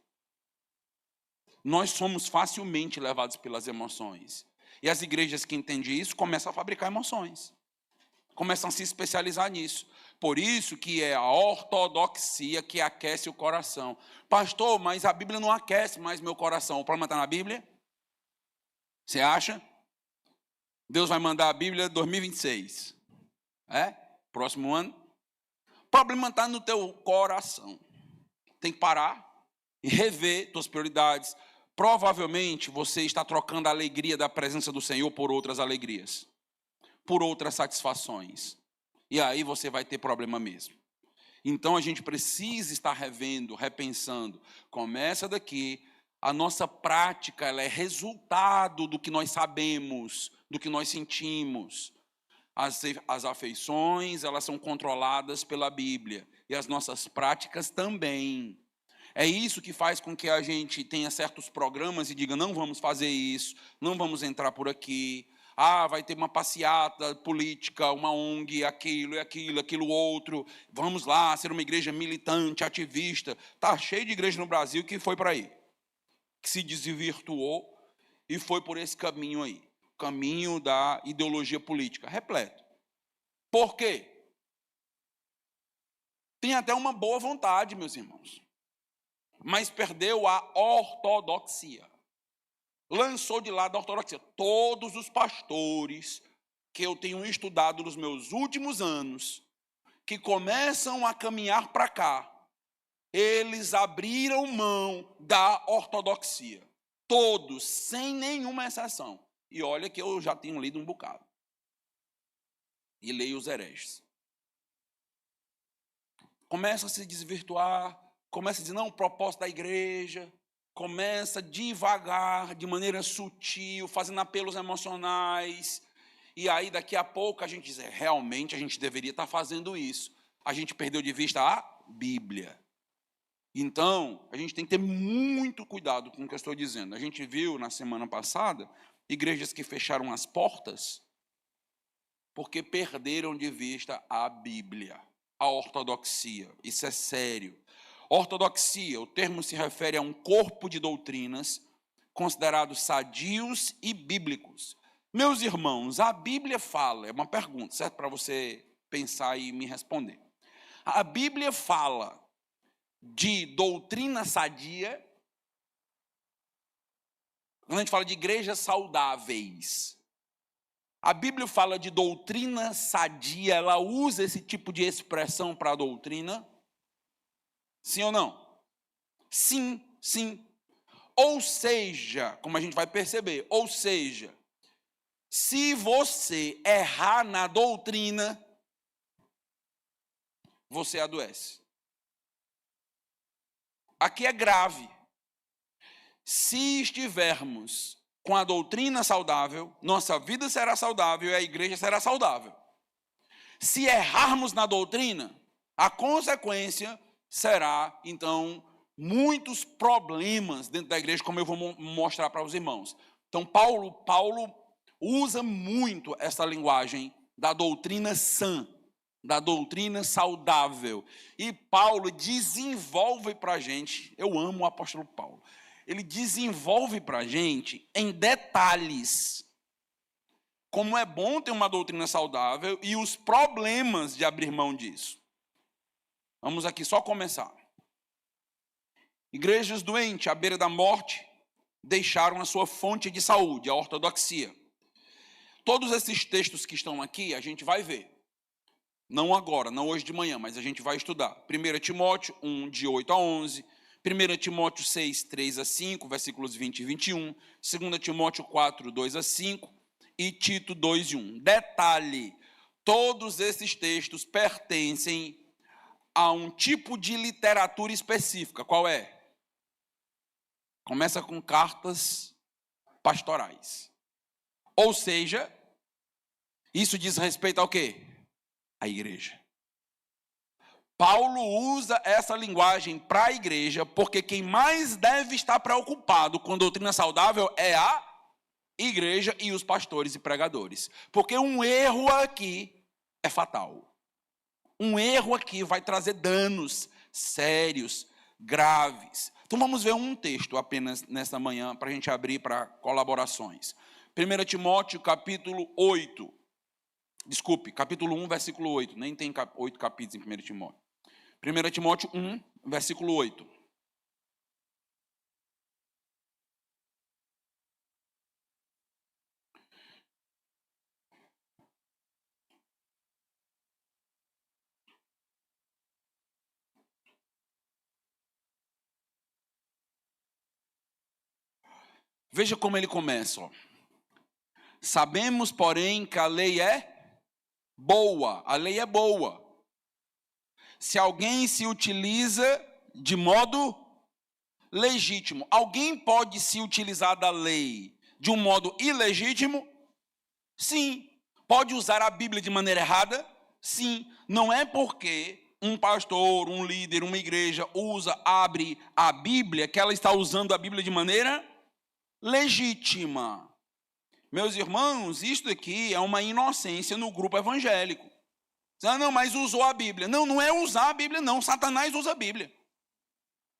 Nós somos facilmente levados pelas emoções. E as igrejas que entendem isso começam a fabricar emoções. Começam a se especializar nisso. Por isso que é a ortodoxia que aquece o coração. Pastor, mas a Bíblia não aquece mais meu coração. O problema está na Bíblia? Você acha? Deus vai mandar a Bíblia 2026. Próximo ano. O problema está no teu coração. Tem que parar e rever tuas prioridades. Provavelmente você está trocando a alegria da presença do Senhor por outras alegrias, por outras satisfações. E aí você vai ter problema mesmo. Então a gente precisa estar revendo, repensando. Começa daqui. A nossa prática ela é resultado do que nós sabemos, do que nós sentimos. As afeições elas são controladas pela Bíblia. E as nossas práticas também. É isso que faz com que a gente tenha certos programas e diga, não vamos fazer isso, não vamos entrar por aqui. Vai ter uma passeata política, uma ONG, aquilo outro. Vamos lá, ser uma igreja militante, ativista. Está cheio de igreja no Brasil que foi para aí. Que se desvirtuou e foi por esse caminho aí. Caminho da ideologia política, repleto. Por quê? Tem até uma boa vontade, meus irmãos. Mas perdeu a ortodoxia. Lançou de lado a ortodoxia. Todos os pastores que eu tenho estudado nos meus últimos anos, que começam a caminhar para cá, eles abriram mão da ortodoxia. Todos, sem nenhuma exceção. E olha que eu já tenho lido um bocado. E leio os hereges. começa a se desvirtuar, começa a dizer, não, o propósito da igreja, começa devagar, de maneira sutil, fazendo apelos emocionais, e aí daqui a pouco a gente diz, realmente a gente deveria estar fazendo isso. A gente perdeu de vista a Bíblia. Então, a gente tem que ter muito cuidado com o que eu estou dizendo. A gente viu na semana passada igrejas que fecharam as portas porque perderam de vista a Bíblia, a ortodoxia. Isso é sério. Ortodoxia, o termo se refere a um corpo de doutrinas considerados sadios e bíblicos. Meus irmãos, a Bíblia fala, é uma pergunta, certo? Para você pensar e me responder. A Bíblia fala de doutrina sadia, quando a gente fala de igrejas saudáveis, a Bíblia fala de doutrina sadia, ela usa esse tipo de expressão para a doutrina? Sim ou não? Sim, sim. Ou seja, como a gente vai perceber, ou seja, se você errar na doutrina, você adoece. Aqui é grave. Se estivermos com a doutrina saudável, nossa vida será saudável e a igreja será saudável. Se errarmos na doutrina, a consequência será, então, muitos problemas dentro da igreja, como eu vou mostrar para os irmãos. Então, Paulo usa muito essa linguagem da doutrina sã, da doutrina saudável. E Paulo desenvolve para a gente, eu amo o apóstolo Paulo, ele desenvolve para a gente em detalhes como é bom ter uma doutrina saudável e os problemas de abrir mão disso. Vamos aqui só começar. Igrejas doentes, à beira da morte, deixaram a sua fonte de saúde, a ortodoxia. Todos esses textos que estão aqui, a gente vai ver. Não agora, não hoje de manhã, mas a gente vai estudar. 1 Timóteo 1, de 8 a 11. 1 Timóteo 6, 3 a 5, versículos 20 e 21. 2 Timóteo 4, 2 a 5. E Tito 2 e 1. Detalhe, todos esses textos pertencem a um tipo de literatura específica. Qual é? Começa com cartas pastorais. Ou seja, isso diz respeito ao quê? À igreja. Paulo usa essa linguagem para a igreja, porque quem mais deve estar preocupado com doutrina saudável é a igreja e os pastores e pregadores. Porque um erro aqui é fatal. Um erro aqui vai trazer danos sérios, graves. Então vamos ver um texto apenas nesta manhã, para a gente abrir para colaborações. 1 Timóteo capítulo 8. Desculpe, capítulo 1, versículo 8. Nem tem 8 capítulos em 1 Timóteo. 1 Timóteo 1, versículo 8. Veja como ele começa. Ó. Sabemos, porém, que a lei é boa. A lei é boa. Se alguém se utiliza de modo legítimo. Alguém pode se utilizar da lei de um modo ilegítimo? Sim. Pode usar a Bíblia de maneira errada? Sim. Não é porque um pastor, um líder, uma igreja abre a Bíblia que ela está usando a Bíblia de maneira legítima. Meus irmãos, isto aqui é uma inocência no grupo evangélico. Ah, não, mas usou a Bíblia. Não, não é usar a Bíblia, não. Satanás usa a Bíblia.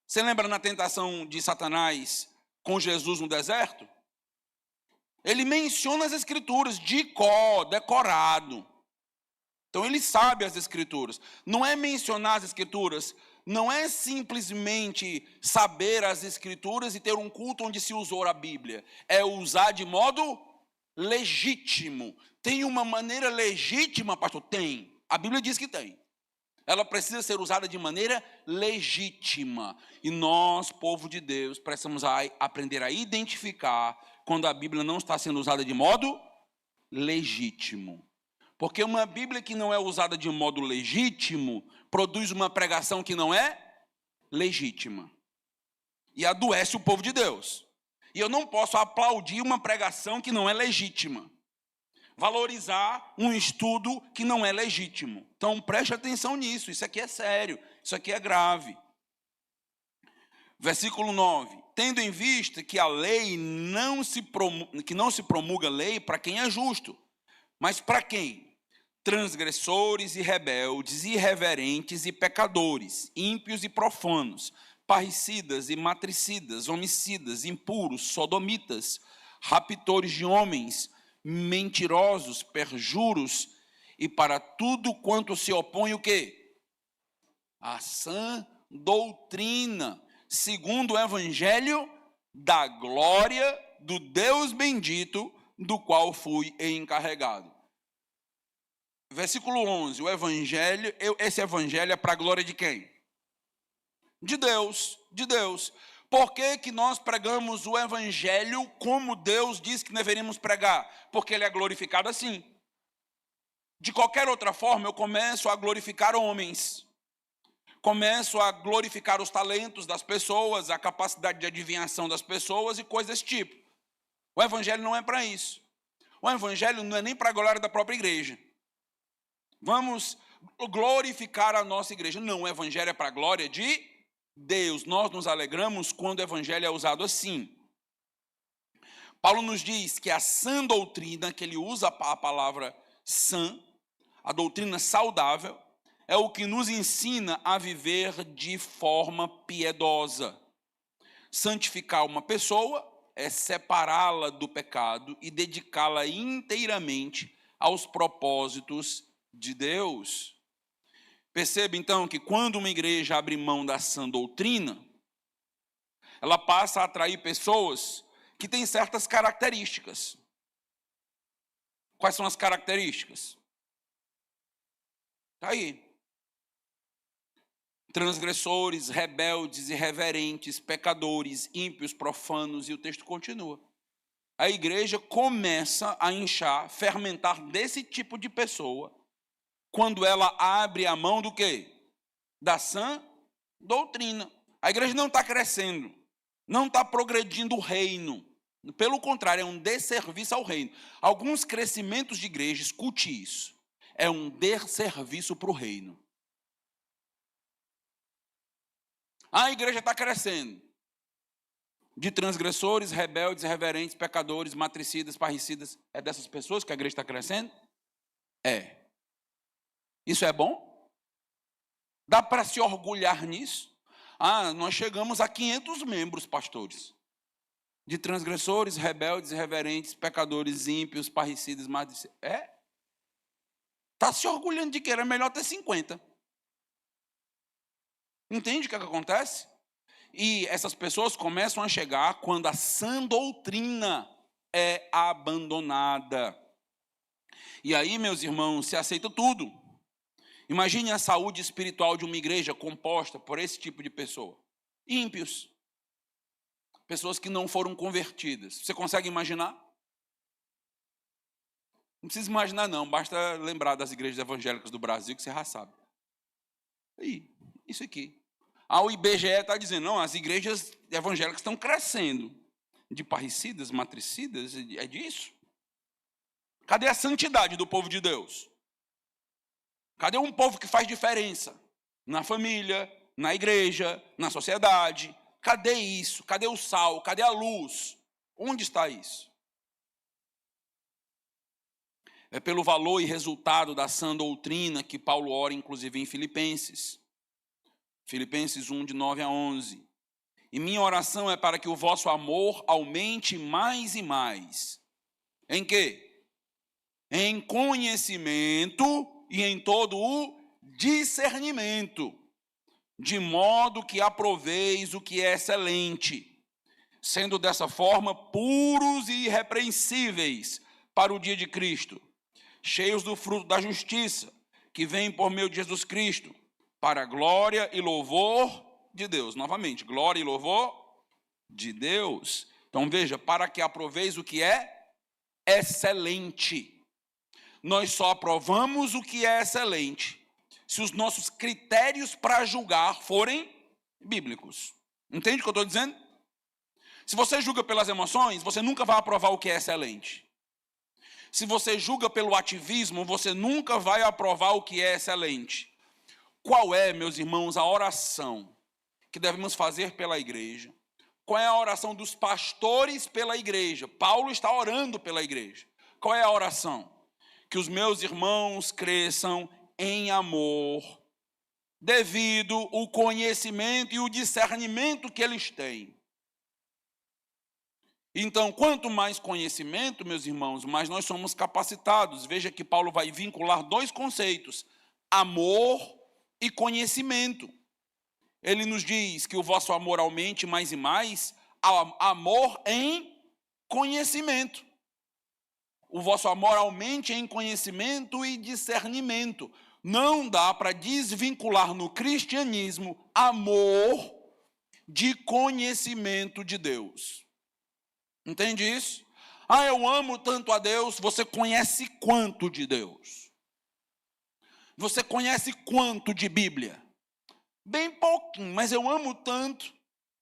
Você lembra na tentação de Satanás com Jesus no deserto? Ele menciona as Escrituras de cor, decorado. Então ele sabe as Escrituras. Não é mencionar as Escrituras, não é simplesmente saber as Escrituras e ter um culto onde se usou a Bíblia. É usar de modo legítimo. Tem uma maneira legítima, pastor? Tem. A Bíblia diz que tem. Ela precisa ser usada de maneira legítima. E nós, povo de Deus, precisamos aprender a identificar quando a Bíblia não está sendo usada de modo legítimo. Porque uma Bíblia que não é usada de modo legítimo produz uma pregação que não é legítima. E adoece o povo de Deus. E eu não posso aplaudir uma pregação que não é legítima. Valorizar um estudo que não é legítimo. Então preste atenção nisso, isso aqui é sério, isso aqui é grave. Versículo 9. Tendo em vista que a lei não se promulga lei para quem é justo, mas para quem? Transgressores e rebeldes, irreverentes e pecadores, ímpios e profanos, parricidas e matricidas, homicidas, impuros, sodomitas, raptores de homens, mentirosos, perjuros, e para tudo quanto se opõe o quê? A sã doutrina, segundo o evangelho da glória do Deus bendito, do qual fui encarregado. Versículo 11, o evangelho, esse evangelho é para a glória de quem? De Deus, de Deus. Por que nós pregamos o evangelho como Deus diz que deveríamos pregar? Porque ele é glorificado assim. De qualquer outra forma, eu começo a glorificar homens. Começo a glorificar os talentos das pessoas, a capacidade de adivinhação das pessoas e coisas desse tipo. O evangelho não é para isso. O evangelho não é nem para a glória da própria igreja. Vamos glorificar a nossa igreja. Não, o evangelho é para a glória de Deus. Nós nos alegramos quando o evangelho é usado assim. Paulo nos diz que a sã doutrina, que ele usa a palavra sã, a doutrina saudável, é o que nos ensina a viver de forma piedosa. Santificar uma pessoa é separá-la do pecado e dedicá-la inteiramente aos propósitos de Deus. Perceba então que quando uma igreja abre mão da sã doutrina, ela passa a atrair pessoas que têm certas características. Quais são as características? Está aí. Transgressores, rebeldes, irreverentes, pecadores, ímpios, profanos, e o texto continua. A igreja começa a inchar, fermentar desse tipo de pessoa, quando ela abre a mão do quê? Da sã doutrina. A igreja não está crescendo, não está progredindo o reino. Pelo contrário, é um desserviço ao reino. Alguns crescimentos de igreja, escute isso, é um desserviço para o reino. A igreja está crescendo. De transgressores, rebeldes, irreverentes, pecadores, matricidas, parricidas. É dessas pessoas que a igreja está crescendo? É. Isso é bom? Dá para se orgulhar nisso? Nós chegamos a 500 membros, pastores. De transgressores, rebeldes, irreverentes, pecadores, ímpios, parricidas, matricidas. É? Está se orgulhando de que era melhor ter 50. Entende o que acontece? E essas pessoas começam a chegar quando a sã doutrina é abandonada. E aí, meus irmãos, se aceita tudo. Imagine a saúde espiritual de uma igreja composta por esse tipo de pessoa. Ímpios. Pessoas que não foram convertidas. Você consegue imaginar? Não precisa imaginar não, basta lembrar das igrejas evangélicas do Brasil que você já sabe. Aí, isso aqui. O IBGE está dizendo, não, as igrejas evangélicas estão crescendo. De parricidas, matricidas, é disso? Cadê a santidade do povo de Deus? Cadê um povo que faz diferença? Na família, na igreja, na sociedade. Cadê isso? Cadê o sal? Cadê a luz? Onde está isso? É pelo valor e resultado da sã doutrina que Paulo ora, inclusive, em Filipenses. Filipenses 1, de 9 a 11. E minha oração é para que o vosso amor aumente mais e mais. Em quê? Em conhecimento e em todo o discernimento, de modo que aproveis o que é excelente, sendo dessa forma puros e irrepreensíveis para o dia de Cristo, cheios do fruto da justiça, que vem por meio de Jesus Cristo, para a glória e louvor de Deus. Novamente, glória e louvor de Deus. Então veja, para que aproveis o que é excelente. nós só aprovamos o que é excelente se os nossos critérios para julgar forem bíblicos. Entende o que eu estou dizendo? Se você julga pelas emoções, você nunca vai aprovar o que é excelente. Se você julga pelo ativismo, você nunca vai aprovar o que é excelente. Qual é, meus irmãos, a oração que devemos fazer pela igreja? Qual é a oração dos pastores pela igreja? Paulo está orando pela igreja. Qual é a oração? Que os meus irmãos cresçam em amor, devido ao conhecimento e o discernimento que eles têm. Então, quanto mais conhecimento, meus irmãos, mais nós somos capacitados. Veja que Paulo vai vincular dois conceitos: amor e conhecimento. Ele nos diz que o vosso amor aumente mais e mais, amor em conhecimento. O vosso amor aumente em conhecimento e discernimento. Não dá para desvincular no cristianismo amor de conhecimento de Deus. Entende isso? Eu amo tanto a Deus. Você conhece quanto de Deus? Você conhece quanto de Bíblia? Bem pouquinho, mas eu amo tanto.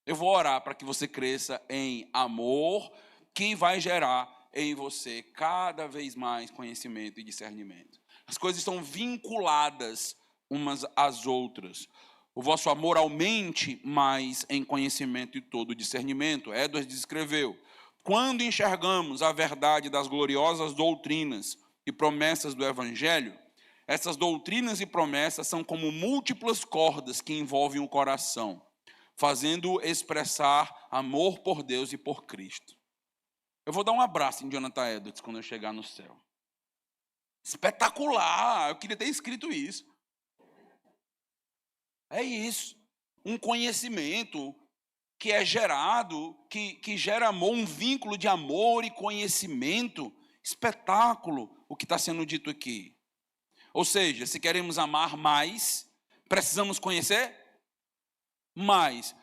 Eu vou orar para que você cresça em amor, que vai gerar em você cada vez mais conhecimento e discernimento. As coisas estão vinculadas umas às outras. O vosso amor aumente mais em conhecimento e todo discernimento. Edwards escreveu: quando enxergamos a verdade das gloriosas doutrinas e promessas do Evangelho, essas doutrinas e promessas são como múltiplas cordas que envolvem o coração, fazendo-o expressar amor por Deus e por Cristo. Eu vou dar um abraço em Jonathan Edwards quando eu chegar no céu. Espetacular! Eu queria ter escrito isso. É isso. Um conhecimento que é gerado, que gera amor, um vínculo de amor e conhecimento. Espetáculo o que está sendo dito aqui. Ou seja, se queremos amar mais, precisamos conhecer mais.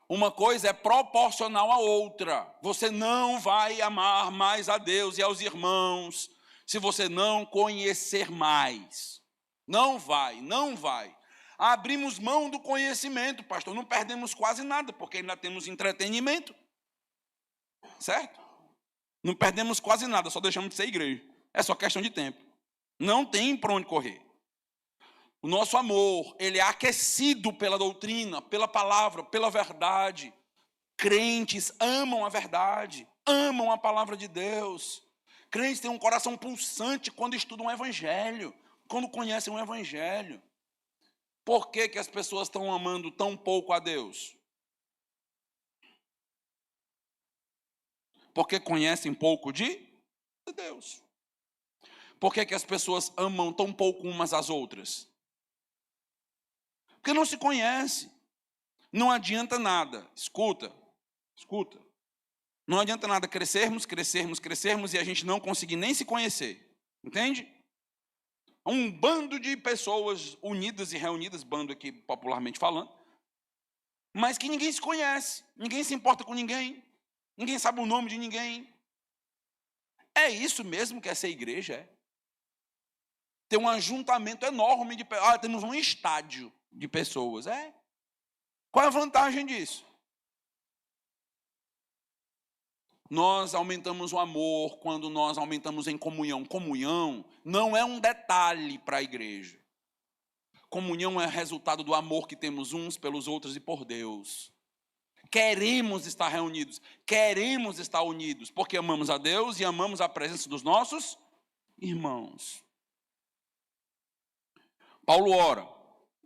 Uma coisa é proporcional à outra. Você não vai amar mais a Deus e aos irmãos se você não conhecer mais. Não vai. Abrimos mão do conhecimento, pastor. Não perdemos quase nada, porque ainda temos entretenimento. Certo? Não perdemos quase nada, só deixamos de ser igreja. É só questão de tempo. Não tem para onde correr. O nosso amor, ele é aquecido pela doutrina, pela palavra, pela verdade. Crentes amam a verdade, amam a palavra de Deus. Crentes têm um coração pulsante quando estudam o Evangelho, quando conhecem o Evangelho. Por que que as pessoas estão amando tão pouco a Deus? Porque conhecem pouco de Deus. Por que que as pessoas amam tão pouco umas às outras? Porque não se conhece. Não adianta nada. Escuta. Não adianta nada crescermos e a gente não conseguir nem se conhecer. Entende? Um bando de pessoas unidas e reunidas, bando aqui popularmente falando, mas que ninguém se conhece, ninguém se importa com ninguém, ninguém sabe o nome de ninguém. É isso mesmo que é ser igreja, é? Tem um ajuntamento enorme de pessoas. Temos um estádio de pessoas. Qual é a vantagem disso? Nós aumentamos o amor quando nós aumentamos em comunhão. Comunhão não é um detalhe para a igreja. Comunhão é resultado do amor que temos uns pelos outros e por Deus. Queremos estar reunidos, queremos estar unidos, porque amamos a Deus e amamos a presença dos nossos irmãos. Paulo ora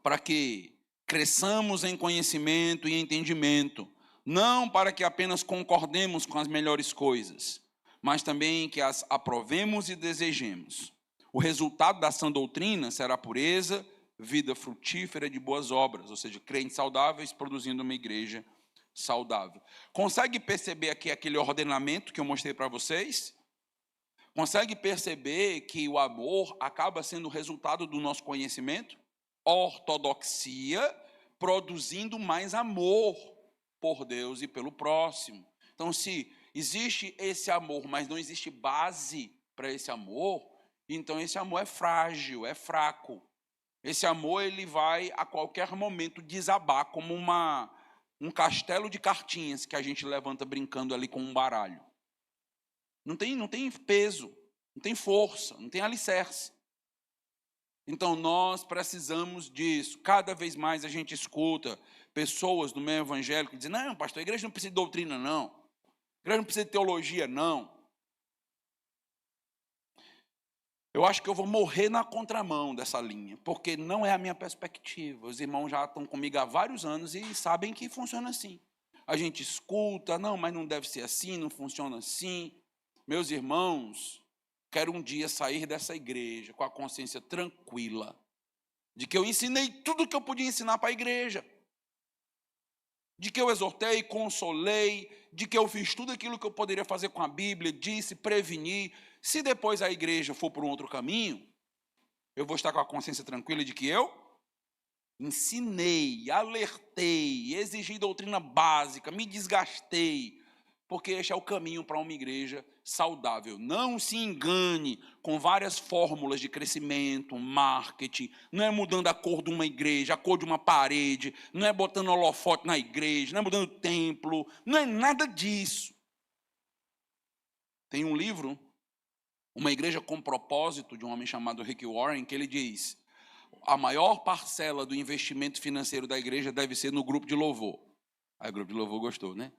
para que cresçamos em conhecimento e entendimento, não para que apenas concordemos com as melhores coisas, mas também que as aprovemos e desejemos. O resultado da sã doutrina será pureza, vida frutífera de boas obras, ou seja, crentes saudáveis produzindo uma igreja saudável. Consegue perceber aqui aquele ordenamento que eu mostrei para vocês? Consegue perceber que o amor acaba sendo o resultado do nosso conhecimento? Ortodoxia produzindo mais amor por Deus e pelo próximo. Então, se existe esse amor, mas não existe base para esse amor, Então esse amor é frágil, é fraco. Esse amor ele vai a qualquer momento desabar como um castelo de cartinhas que a gente levanta brincando ali com um baralho. Não tem peso, não tem força, não tem alicerce. Então nós precisamos disso. Cada vez mais a gente escuta pessoas do meio evangélico dizendo: não, pastor, a igreja não precisa de doutrina, não. A igreja não precisa de teologia, não. Eu acho que eu vou morrer na contramão dessa linha, porque não é a minha perspectiva. Os irmãos já estão comigo há vários anos e sabem que funciona assim. A gente escuta, não, mas não deve ser assim, não funciona assim. Meus irmãos, quero um dia sair dessa igreja com a consciência tranquila de que eu ensinei tudo o que eu podia ensinar para a igreja, de que eu exortei, consolei, de que eu fiz tudo aquilo que eu poderia fazer com a Bíblia, disse, preveni. Se depois a igreja for por um outro caminho, eu vou estar com a consciência tranquila de que eu ensinei, alertei, exigi doutrina básica, me desgastei, porque este é o caminho para uma igreja saudável. Não se engane com várias fórmulas de crescimento, marketing. Não é mudando a cor de uma igreja, a cor de uma parede, não é botando holofote na igreja, não é mudando o templo, não é nada disso. Tem um livro, Uma Igreja com Propósito, de um homem chamado Rick Warren, que ele diz: a maior parcela do investimento financeiro da igreja deve ser no grupo de louvor. Aí o grupo de louvor gostou, né?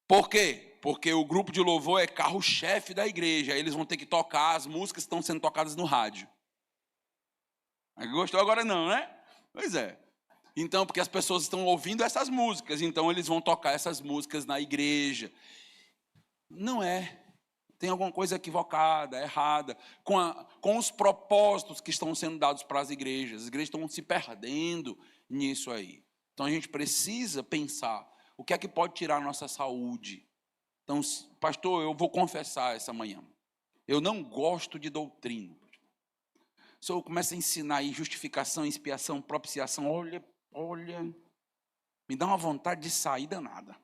Por quê? Porque o grupo de louvor é carro-chefe da igreja. Eles vão ter que tocar as músicas que estão sendo tocadas no rádio. Aí gostou agora não, né? Pois é. Então, porque as pessoas estão ouvindo essas músicas, então eles vão tocar essas músicas na igreja. Não é. Tem alguma coisa equivocada, errada, com os propósitos que estão sendo dados para as igrejas. As igrejas estão se perdendo nisso aí. Então a gente precisa pensar o que é que pode tirar a nossa saúde. Então, pastor, eu vou confessar essa manhã. Eu não gosto de doutrina. Se eu começo a ensinar aí justificação, expiação, propiciação, olha, me dá uma vontade de sair danada.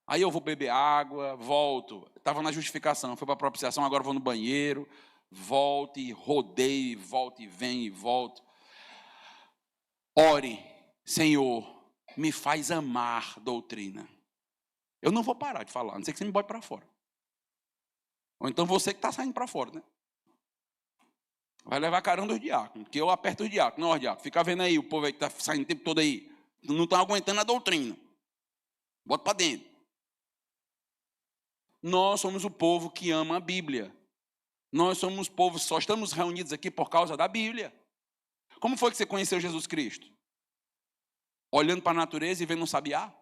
Aí eu vou beber água, volto. Estava na justificação, fui para a propiciação, agora vou no banheiro, volto e rodeio, volto e venho e volto. Ore, Senhor, me faz amar doutrina. Eu não vou parar de falar, a não ser que você me bote para fora. Ou então você que está saindo para fora, né? Vai levar carão dos diáconos, porque eu aperto os diáconos. Não, diácono, fica vendo aí o povo aí que está saindo o tempo todo aí. Não estão aguentando a doutrina. Bota para dentro. Nós somos o povo que ama a Bíblia. Nós somos o povo, só estamos reunidos aqui por causa da Bíblia. Como foi que você conheceu Jesus Cristo? Olhando para a natureza e vendo um sabiá?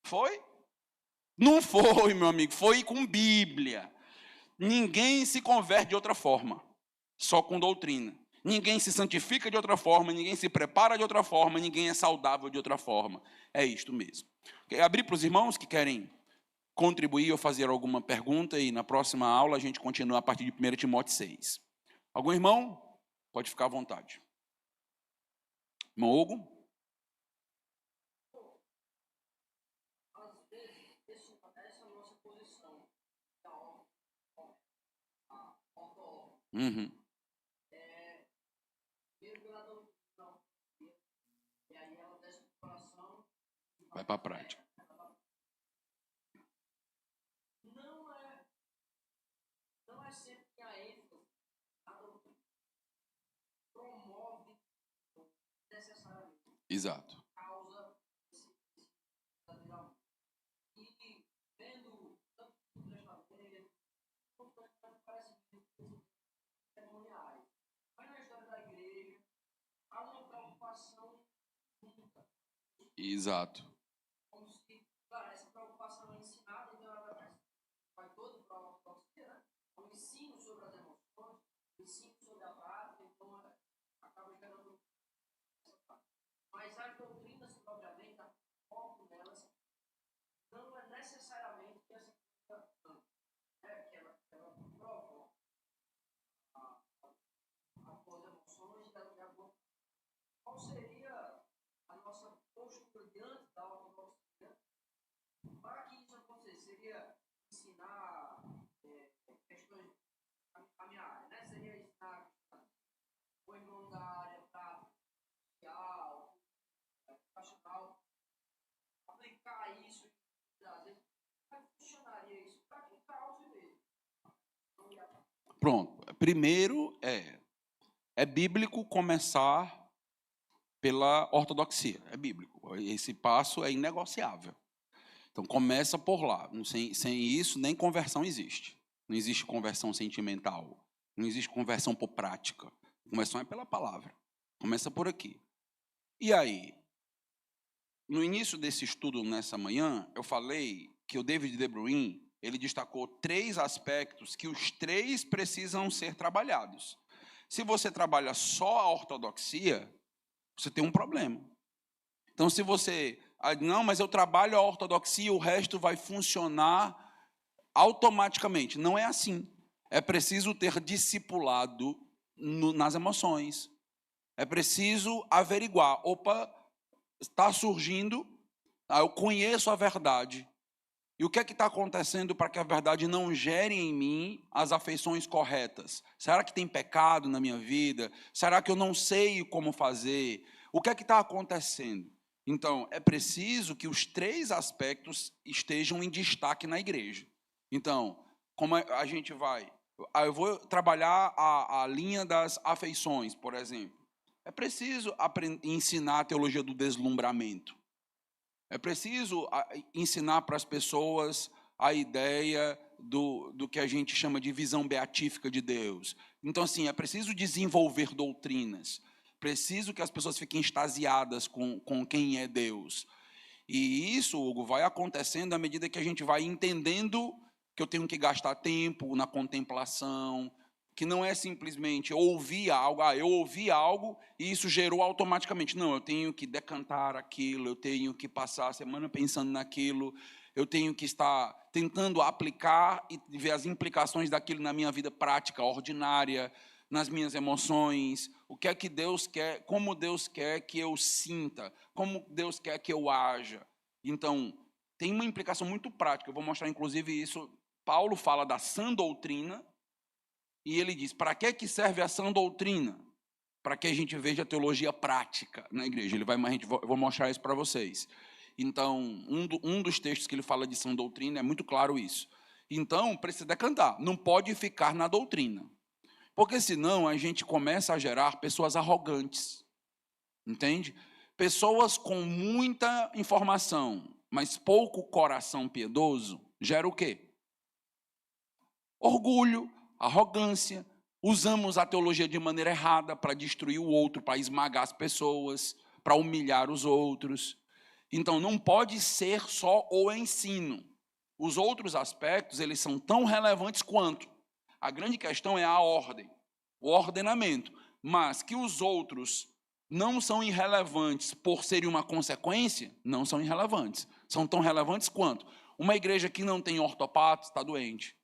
Foi? Não foi, meu amigo, foi com Bíblia. Ninguém se converte de outra forma, só com doutrina. Ninguém se santifica de outra forma, ninguém se prepara de outra forma, ninguém é saudável de outra forma. É isto mesmo. Abrir para os irmãos que querem contribuir ou fazer alguma pergunta, e na próxima aula a gente continua a partir de 1 Timóteo 6. Algum irmão? Pode ficar à vontade. Irmão Hugo? Uhum. Vai para a prática. Exato. Exato. Pronto. Primeiro, é bíblico começar pela ortodoxia. É bíblico. Esse passo é inegociável. Então, começa por lá. Sem isso, nem conversão existe. Não existe conversão sentimental. Não existe conversão por prática. Conversão é pela palavra. Começa por aqui. E aí, no início desse estudo, nessa manhã, eu falei que o David de Bruyne, ele destacou 3 aspectos que os 3 precisam ser trabalhados. Se você trabalha só a ortodoxia, você tem um problema. Então, se você... não, mas eu trabalho a ortodoxia, o resto vai funcionar automaticamente. Não é assim. É preciso ter discipulado nas emoções. É preciso averiguar. Opa, está surgindo, eu conheço a verdade. E o que é que está acontecendo para que a verdade não gere em mim as afeições corretas? Será que tem pecado na minha vida? Será que eu não sei como fazer? O que é que está acontecendo? Então, é preciso que os 3 aspectos estejam em destaque na igreja. Então, como a gente vai... eu vou trabalhar a linha das afeições, por exemplo. É preciso ensinar a teologia do deslumbramento. É preciso ensinar para as pessoas a ideia do que a gente chama de visão beatífica de Deus. Então, assim, é preciso desenvolver doutrinas. Preciso que as pessoas fiquem extasiadas com quem é Deus. E isso, Hugo, vai acontecendo à medida que a gente vai entendendo que eu tenho que gastar tempo na contemplação, que não é simplesmente ouvir algo, eu ouvi algo e isso gerou automaticamente. Não, eu tenho que decantar aquilo, eu tenho que passar a semana pensando naquilo, eu tenho que estar tentando aplicar e ver as implicações daquilo na minha vida prática, ordinária, nas minhas emoções, o que é que Deus quer, como Deus quer que eu sinta, como Deus quer que eu haja. Então, tem uma implicação muito prática, eu vou mostrar inclusive isso. Paulo fala da sã doutrina, e ele diz, para que serve a sã doutrina? Para que a gente veja a teologia prática na igreja. Eu vou mostrar isso para vocês. Então, um dos textos que ele fala de sã doutrina é muito claro isso. Então, precisa decantar, não pode ficar na doutrina. Porque senão a gente começa a gerar pessoas arrogantes. Entende? Pessoas com muita informação, mas pouco coração piedoso, gera o quê? Orgulho, arrogância, usamos a teologia de maneira errada para destruir o outro, para esmagar as pessoas, para humilhar os outros. Então, não pode ser só o ensino. Os outros aspectos, eles são tão relevantes quanto. A grande questão é a ordem, o ordenamento. Mas que os outros não são irrelevantes por serem uma consequência, não são irrelevantes. São tão relevantes quanto. Uma igreja que não tem ortopatos está doente.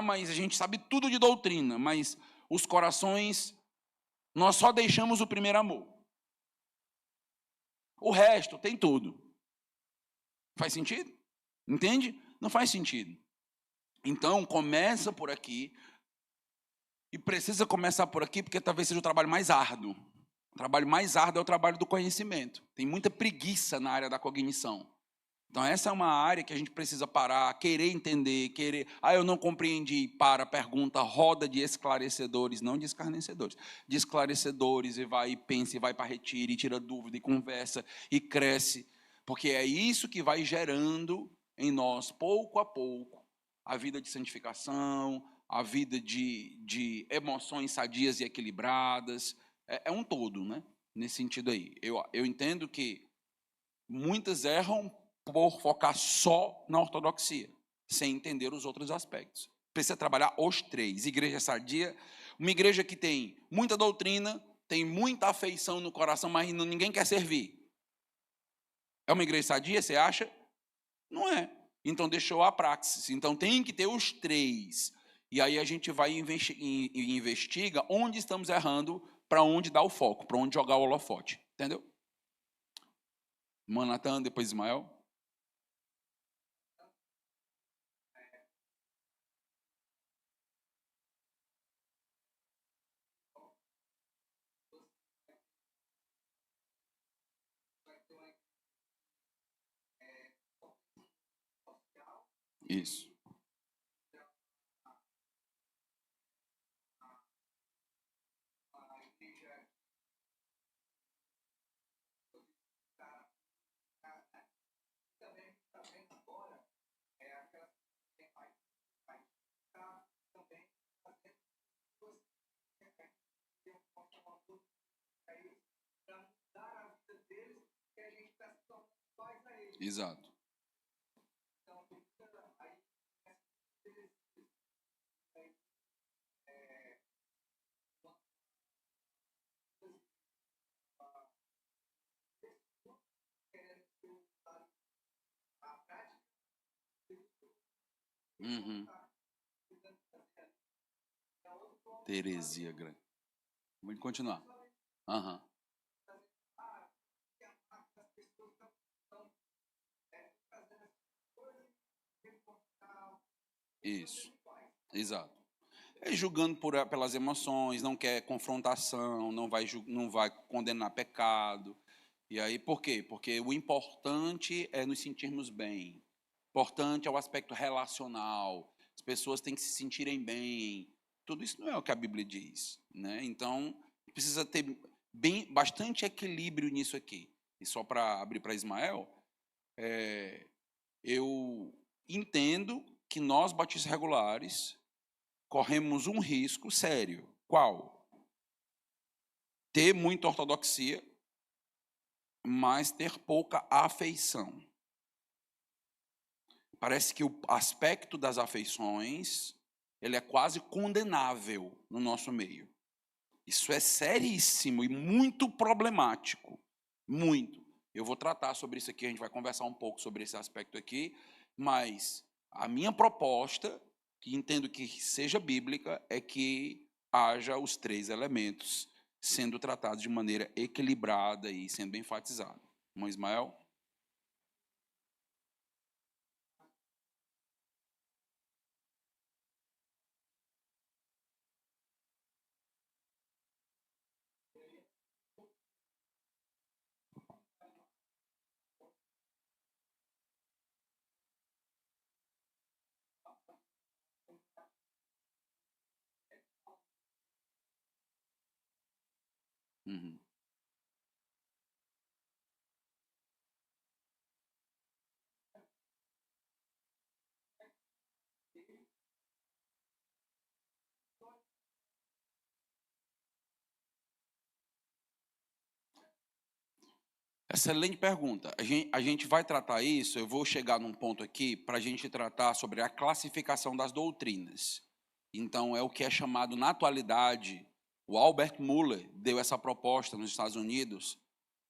Mas a gente sabe tudo de doutrina, mas os corações, nós só deixamos o primeiro amor. O resto tem tudo. Faz sentido? Entende? Não faz sentido. Então, começa por aqui, e precisa começar por aqui, porque talvez seja o trabalho mais árduo. O trabalho mais árduo é o trabalho do conhecimento. Tem muita preguiça na área da cognição. Então, essa é uma área que a gente precisa parar, querer entender, eu não compreendi, para, pergunta, roda de esclarecedores, não de escarnecedores, de esclarecedores, e vai, e pensa, e vai para retiro, e tira dúvida, e conversa, e cresce, porque é isso que vai gerando em nós, pouco a pouco, a vida de santificação, a vida de emoções sadias e equilibradas, é um todo, né? Nesse sentido aí. Eu entendo que muitas erram por focar só na ortodoxia, sem entender os outros aspectos. Precisa trabalhar os 3. Igreja sadia, uma igreja que tem muita doutrina, tem muita afeição no coração, mas ninguém quer servir. É uma igreja sadia, você acha? Não é. Então deixou a praxis. Então tem que ter os 3. E aí a gente vai e investiga onde estamos errando, para onde dar o foco, para onde jogar o holofote. Entendeu? Manatan, depois Ismael. Isso. Exato. Uhum. Teresia grande. Vamos continuar. Aham. Isso. Exato. É julgando pelas emoções, não quer confrontação, não vai condenar pecado. E aí, por quê? Porque o importante é nos sentirmos bem. O importante é o aspecto relacional. As pessoas têm que se sentirem bem. Tudo isso não é o que a Bíblia diz, né? Então, precisa ter bastante equilíbrio nisso aqui. E só para abrir para Ismael, eu entendo que nós, batistas regulares, corremos um risco sério. Qual? Ter muita ortodoxia, mas ter pouca afeição. Parece que o aspecto das afeições, ele é quase condenável no nosso meio. Isso é seríssimo e muito problemático. Muito. Eu vou tratar sobre isso aqui, a gente vai conversar um pouco sobre esse aspecto aqui, mas a minha proposta, que entendo que seja bíblica, é que haja os 3 elementos sendo tratados de maneira equilibrada e sendo bem enfatizado. Irmão Ismael? Uhum. Excelente pergunta. A gente vai tratar isso, eu vou chegar num ponto aqui para a gente tratar sobre a classificação das doutrinas. Então, é o que é chamado, na atualidade, o Albert Muller deu essa proposta nos Estados Unidos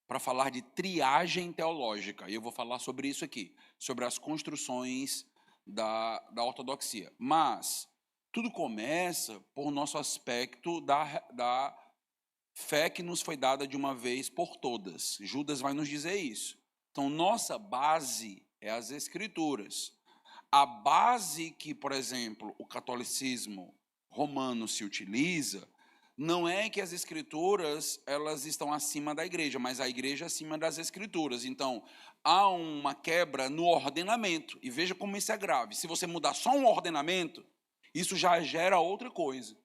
para falar de triagem teológica. E eu vou falar sobre isso aqui, sobre as construções da ortodoxia. Mas tudo começa por nosso aspecto da fé que nos foi dada de uma vez por todas. Judas vai nos dizer isso. Então, nossa base é as Escrituras. A base que, por exemplo, o catolicismo romano se utiliza, não é que as Escrituras elas estão acima da igreja, mas a igreja acima das Escrituras. Então, há uma quebra no ordenamento. E veja como isso é grave. Se você mudar só um ordenamento, isso já gera outra coisa.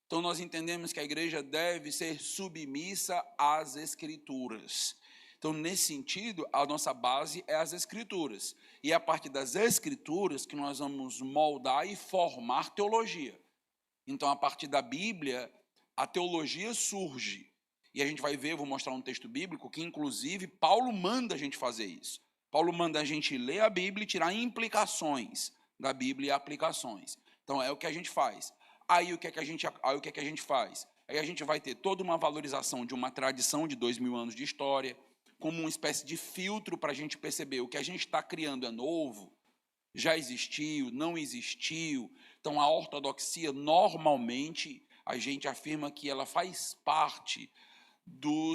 Então, nós entendemos que a igreja deve ser submissa às Escrituras. Então, nesse sentido, a nossa base é as Escrituras. E é a partir das Escrituras que nós vamos moldar e formar teologia. Então, a partir da Bíblia, a teologia surge. E a gente vai ver, eu vou mostrar um texto bíblico, que inclusive Paulo manda a gente fazer isso. Paulo manda a gente ler a Bíblia e tirar implicações da Bíblia e aplicações. Então, é o que a gente faz. Aí o que é que a gente faz? Aí a gente vai ter toda uma valorização de uma tradição de 2000 anos de história, como uma espécie de filtro para a gente perceber o que a gente está criando é novo, já existiu, não existiu. Então, a ortodoxia, normalmente, a gente afirma que ela faz parte do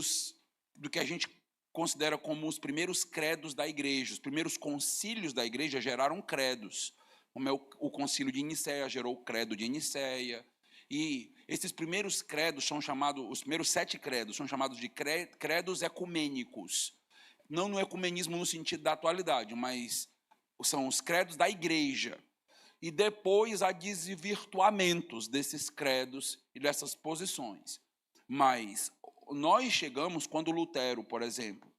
que a gente considera como os primeiros credos da igreja. Os primeiros concílios da igreja geraram credos. Como é o concílio de Nicéia, gerou o credo de Nicéia. E esses primeiros credos são chamados, os primeiros 7 credos são chamados de credos ecumênicos. Não no ecumenismo no sentido da atualidade, mas são os credos da igreja. E depois há desvirtuamentos desses credos e dessas posições. Mas nós chegamos, quando Lutero, por exemplo,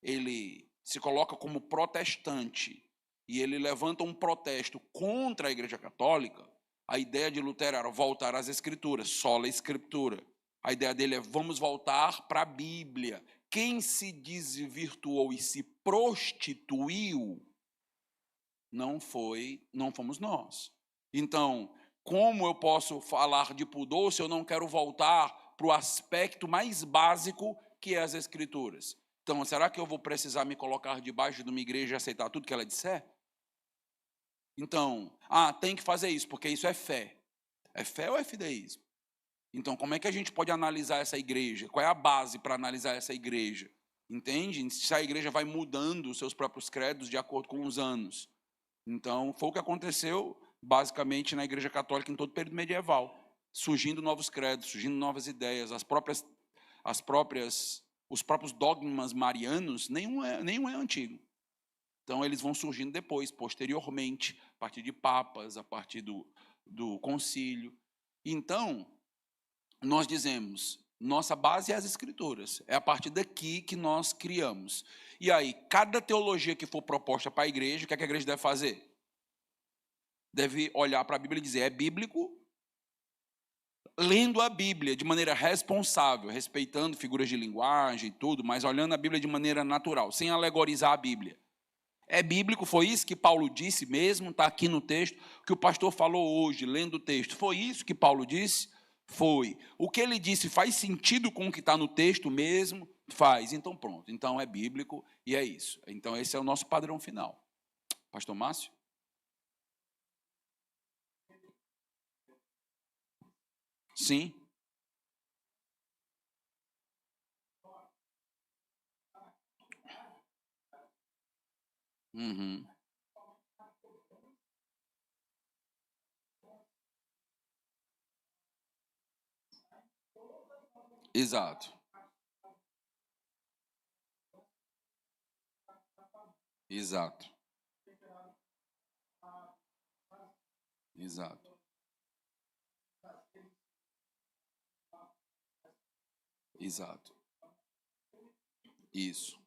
ele se coloca como protestante, e ele levanta um protesto contra a Igreja Católica, a ideia de Lutero era voltar às Escrituras, sola Escritura. A ideia dele é: vamos voltar para a Bíblia. Quem se desvirtuou e se prostituiu não fomos nós. Então, como eu posso falar de pudor se eu não quero voltar para o aspecto mais básico, que é as Escrituras? Então, será que eu vou precisar me colocar debaixo de uma igreja e aceitar tudo que ela disser? Então, tem que fazer isso, porque isso é fé. É fé ou é fideísmo? Então, como é que a gente pode analisar essa igreja? Qual é a base para analisar essa igreja? Entende? Se a igreja vai mudando os seus próprios credos de acordo com os anos. Então, foi o que aconteceu, basicamente, na igreja católica em todo o período medieval. Surgindo novos credos, surgindo novas ideias, os próprios dogmas marianos, nenhum é antigo. Então, eles vão surgindo depois, posteriormente, a partir de papas, a partir do concílio. Então, nós dizemos, nossa base é as Escrituras. É a partir daqui que nós criamos. E aí, cada teologia que for proposta para a igreja, o que é que a igreja deve fazer? Deve olhar para a Bíblia e dizer: é bíblico? Lendo a Bíblia de maneira responsável, respeitando figuras de linguagem e tudo, mas olhando a Bíblia de maneira natural, sem alegorizar a Bíblia. É bíblico? Foi isso que Paulo disse mesmo? Está aqui no texto. O que o pastor falou hoje, lendo o texto, foi isso que Paulo disse? Foi. O que ele disse faz sentido com o que está no texto mesmo? Faz. Então pronto. Então é bíblico e é isso. Então esse é o nosso padrão final. Pastor Márcio? Sim. Uhum. Exato. Exato. Exato. Exato. Isso.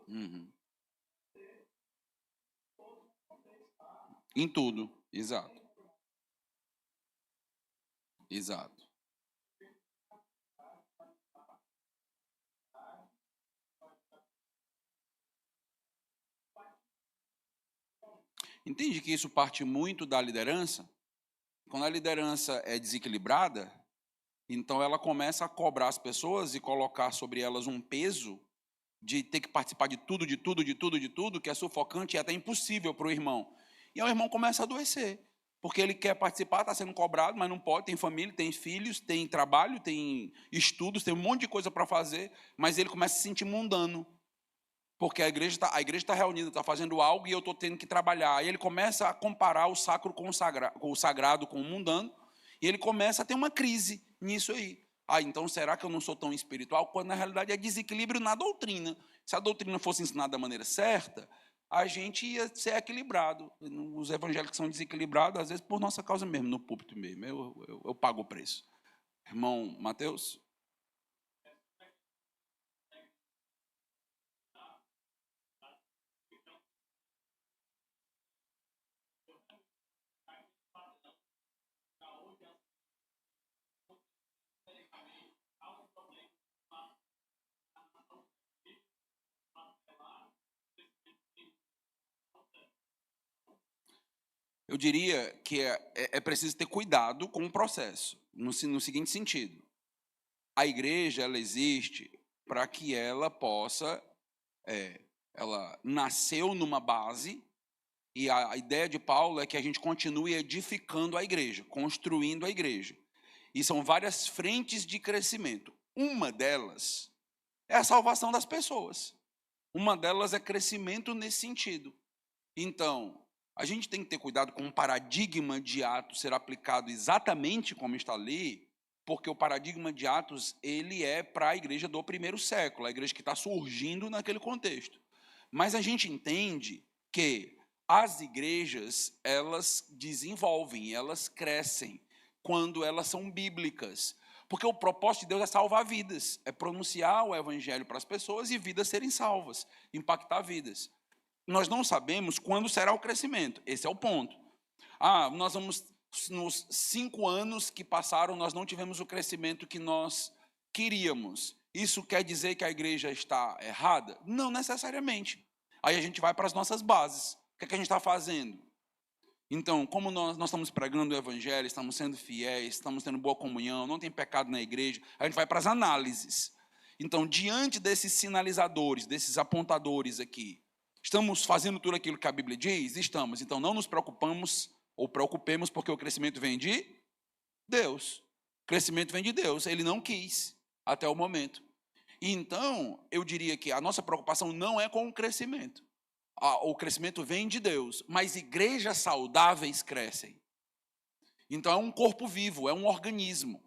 Uhum. Em tudo. Exato. Exato. Entende que isso parte muito da liderança? Quando a liderança é desequilibrada, então ela começa a cobrar as pessoas e colocar sobre elas um peso de ter que participar de tudo, de tudo, de tudo, de tudo, que é sufocante e até impossível para o irmão. E aí o irmão começa a adoecer, porque ele quer participar, está sendo cobrado, mas não pode, tem família, tem filhos, tem trabalho, tem estudos, tem um monte de coisa para fazer, mas ele começa a se sentir mundano. Porque a igreja está reunida, está fazendo algo e eu estou tendo que trabalhar. Aí ele começa a comparar o sacro com o sagrado com o mundano, e ele começa a ter uma crise nisso aí. Então será que eu não sou tão espiritual? Quando na realidade é desequilíbrio na doutrina. Se a doutrina fosse ensinada da maneira certa, a gente ia ser equilibrado. Os evangélicos são desequilibrados, às vezes por nossa causa mesmo, no púlpito mesmo. Eu pago o preço. Irmão Mateus? Eu diria que é preciso ter cuidado com o processo, no seguinte sentido. A igreja, ela existe para que ela possa, ela nasceu numa base, e a ideia de Paulo é que a gente continue edificando a igreja, construindo a igreja. E são várias frentes de crescimento. Uma delas é a salvação das pessoas. Uma delas é crescimento nesse sentido. Então, a gente tem que ter cuidado com o paradigma de Atos ser aplicado exatamente como está ali, porque o paradigma de Atos ele é para a igreja do primeiro século, a igreja que está surgindo naquele contexto. Mas a gente entende que as igrejas, elas desenvolvem, elas crescem quando elas são bíblicas. Porque o propósito de Deus é salvar vidas, é pronunciar o evangelho para as pessoas e vidas serem salvas, impactar vidas. Nós não sabemos quando será o crescimento, esse é o ponto. Nós vamos nos 5 anos que passaram, nós não tivemos o crescimento que nós queríamos. Isso quer dizer que a igreja está errada? Não necessariamente. Aí a gente vai para as nossas bases. O que é que a gente está fazendo? Então, como nós estamos pregando o evangelho, estamos sendo fiéis, estamos tendo boa comunhão, não tem pecado na igreja, a gente vai para as análises. Então, diante desses sinalizadores, desses apontadores aqui, estamos fazendo tudo aquilo que a Bíblia diz? Estamos. Então, não nos preocupamos ou preocupemos, porque o crescimento vem de Deus. O crescimento vem de Deus. Ele não quis até o momento. E então, eu diria que a nossa preocupação não é com o crescimento. O crescimento vem de Deus, mas igrejas saudáveis crescem. Então, é um corpo vivo, é um organismo.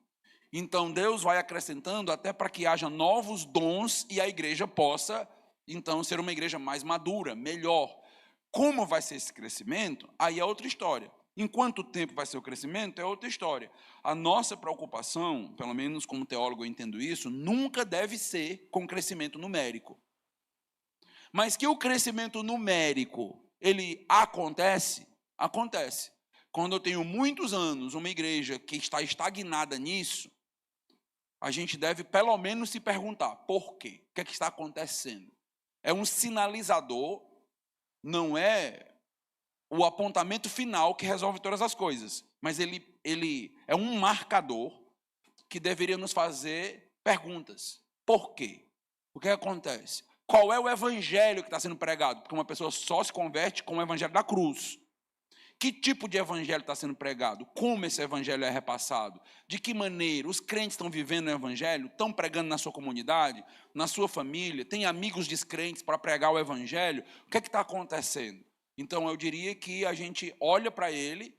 Então, Deus vai acrescentando até para que haja novos dons e a igreja possa, então, ser uma igreja mais madura, melhor. Como vai ser esse crescimento? Aí é outra história. Em quanto tempo vai ser o crescimento? É outra história. A nossa preocupação, pelo menos como teólogo eu entendo isso, nunca deve ser com crescimento numérico. Mas que o crescimento numérico, ele acontece? Acontece. Quando eu tenho muitos anos uma igreja que está estagnada nisso, a gente deve pelo menos se perguntar, por quê? O que é que está acontecendo? É um sinalizador, não é o apontamento final que resolve todas as coisas, mas ele é um marcador que deveria nos fazer perguntas. Por quê? O que acontece? Qual é o evangelho que está sendo pregado? Porque uma pessoa só se converte com o evangelho da cruz. Que tipo de evangelho está sendo pregado? Como esse evangelho é repassado? De que maneira? Os crentes estão vivendo o evangelho? Estão pregando na sua comunidade? Na sua família? Tem amigos descrentes para pregar o evangelho? O que é que está acontecendo? Então, eu diria que a gente olha para ele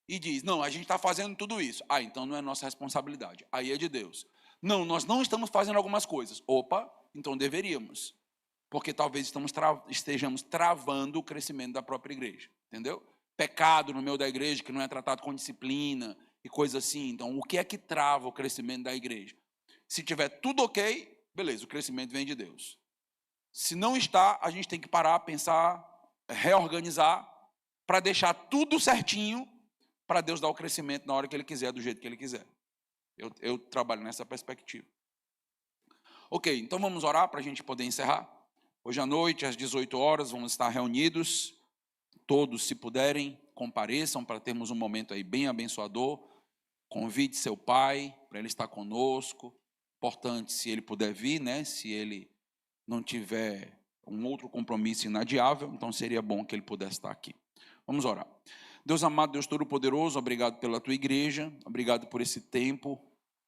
e diz, não, a gente está fazendo tudo isso. Ah, então não é nossa responsabilidade. Aí é de Deus. Não, nós não estamos fazendo algumas coisas. Opa, então deveríamos. Porque talvez estejamos travando o crescimento da própria igreja. Entendeu? Pecado no meio da igreja que não é tratado com disciplina e coisa assim. Então, o que é que trava o crescimento da igreja? Se tiver tudo ok, beleza, o crescimento vem de Deus. Se não está, a gente tem que parar, pensar, reorganizar, para deixar tudo certinho, para Deus dar o crescimento na hora que Ele quiser, do jeito que Ele quiser. Eu trabalho nessa perspectiva. Ok, então vamos orar para a gente poder encerrar. Hoje à noite, às 18 horas, vamos estar reunidos. Todos, se puderem, compareçam para termos um momento aí bem abençoador. Convide seu pai para ele estar conosco. Importante, se ele puder vir, né? Se ele não tiver um outro compromisso inadiável, então seria bom que ele pudesse estar aqui. Vamos orar. Deus amado, Deus Todo-Poderoso, obrigado pela tua igreja, obrigado por esse tempo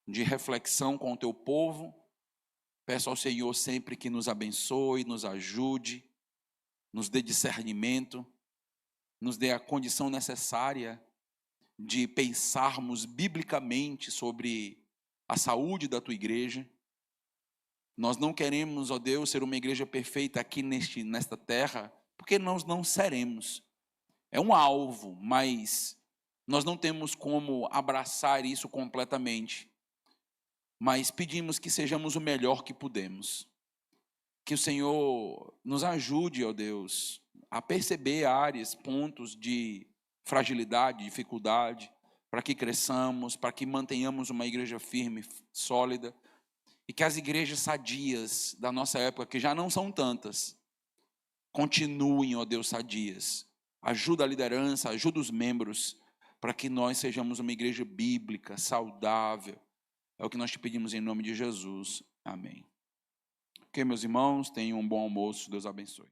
de reflexão com o teu povo. Peço ao Senhor sempre que nos abençoe, nos ajude, nos dê discernimento, nos dê a condição necessária de pensarmos biblicamente sobre a saúde da tua igreja. Nós não queremos, ó Deus, ser uma igreja perfeita aqui nesta terra, porque nós não seremos. É um alvo, mas nós não temos como abraçar isso completamente. Mas pedimos que sejamos o melhor que podemos. Que o Senhor nos ajude, ó Deus, a perceber áreas, pontos de fragilidade, dificuldade, para que cresçamos, para que mantenhamos uma igreja firme, sólida, e que as igrejas sadias da nossa época, que já não são tantas, continuem, ó Deus, sadias. Ajuda a liderança, ajuda os membros, para que nós sejamos uma igreja bíblica, saudável. É o que nós te pedimos em nome de Jesus. Amém. Ok, meus irmãos, tenham um bom almoço. Deus abençoe.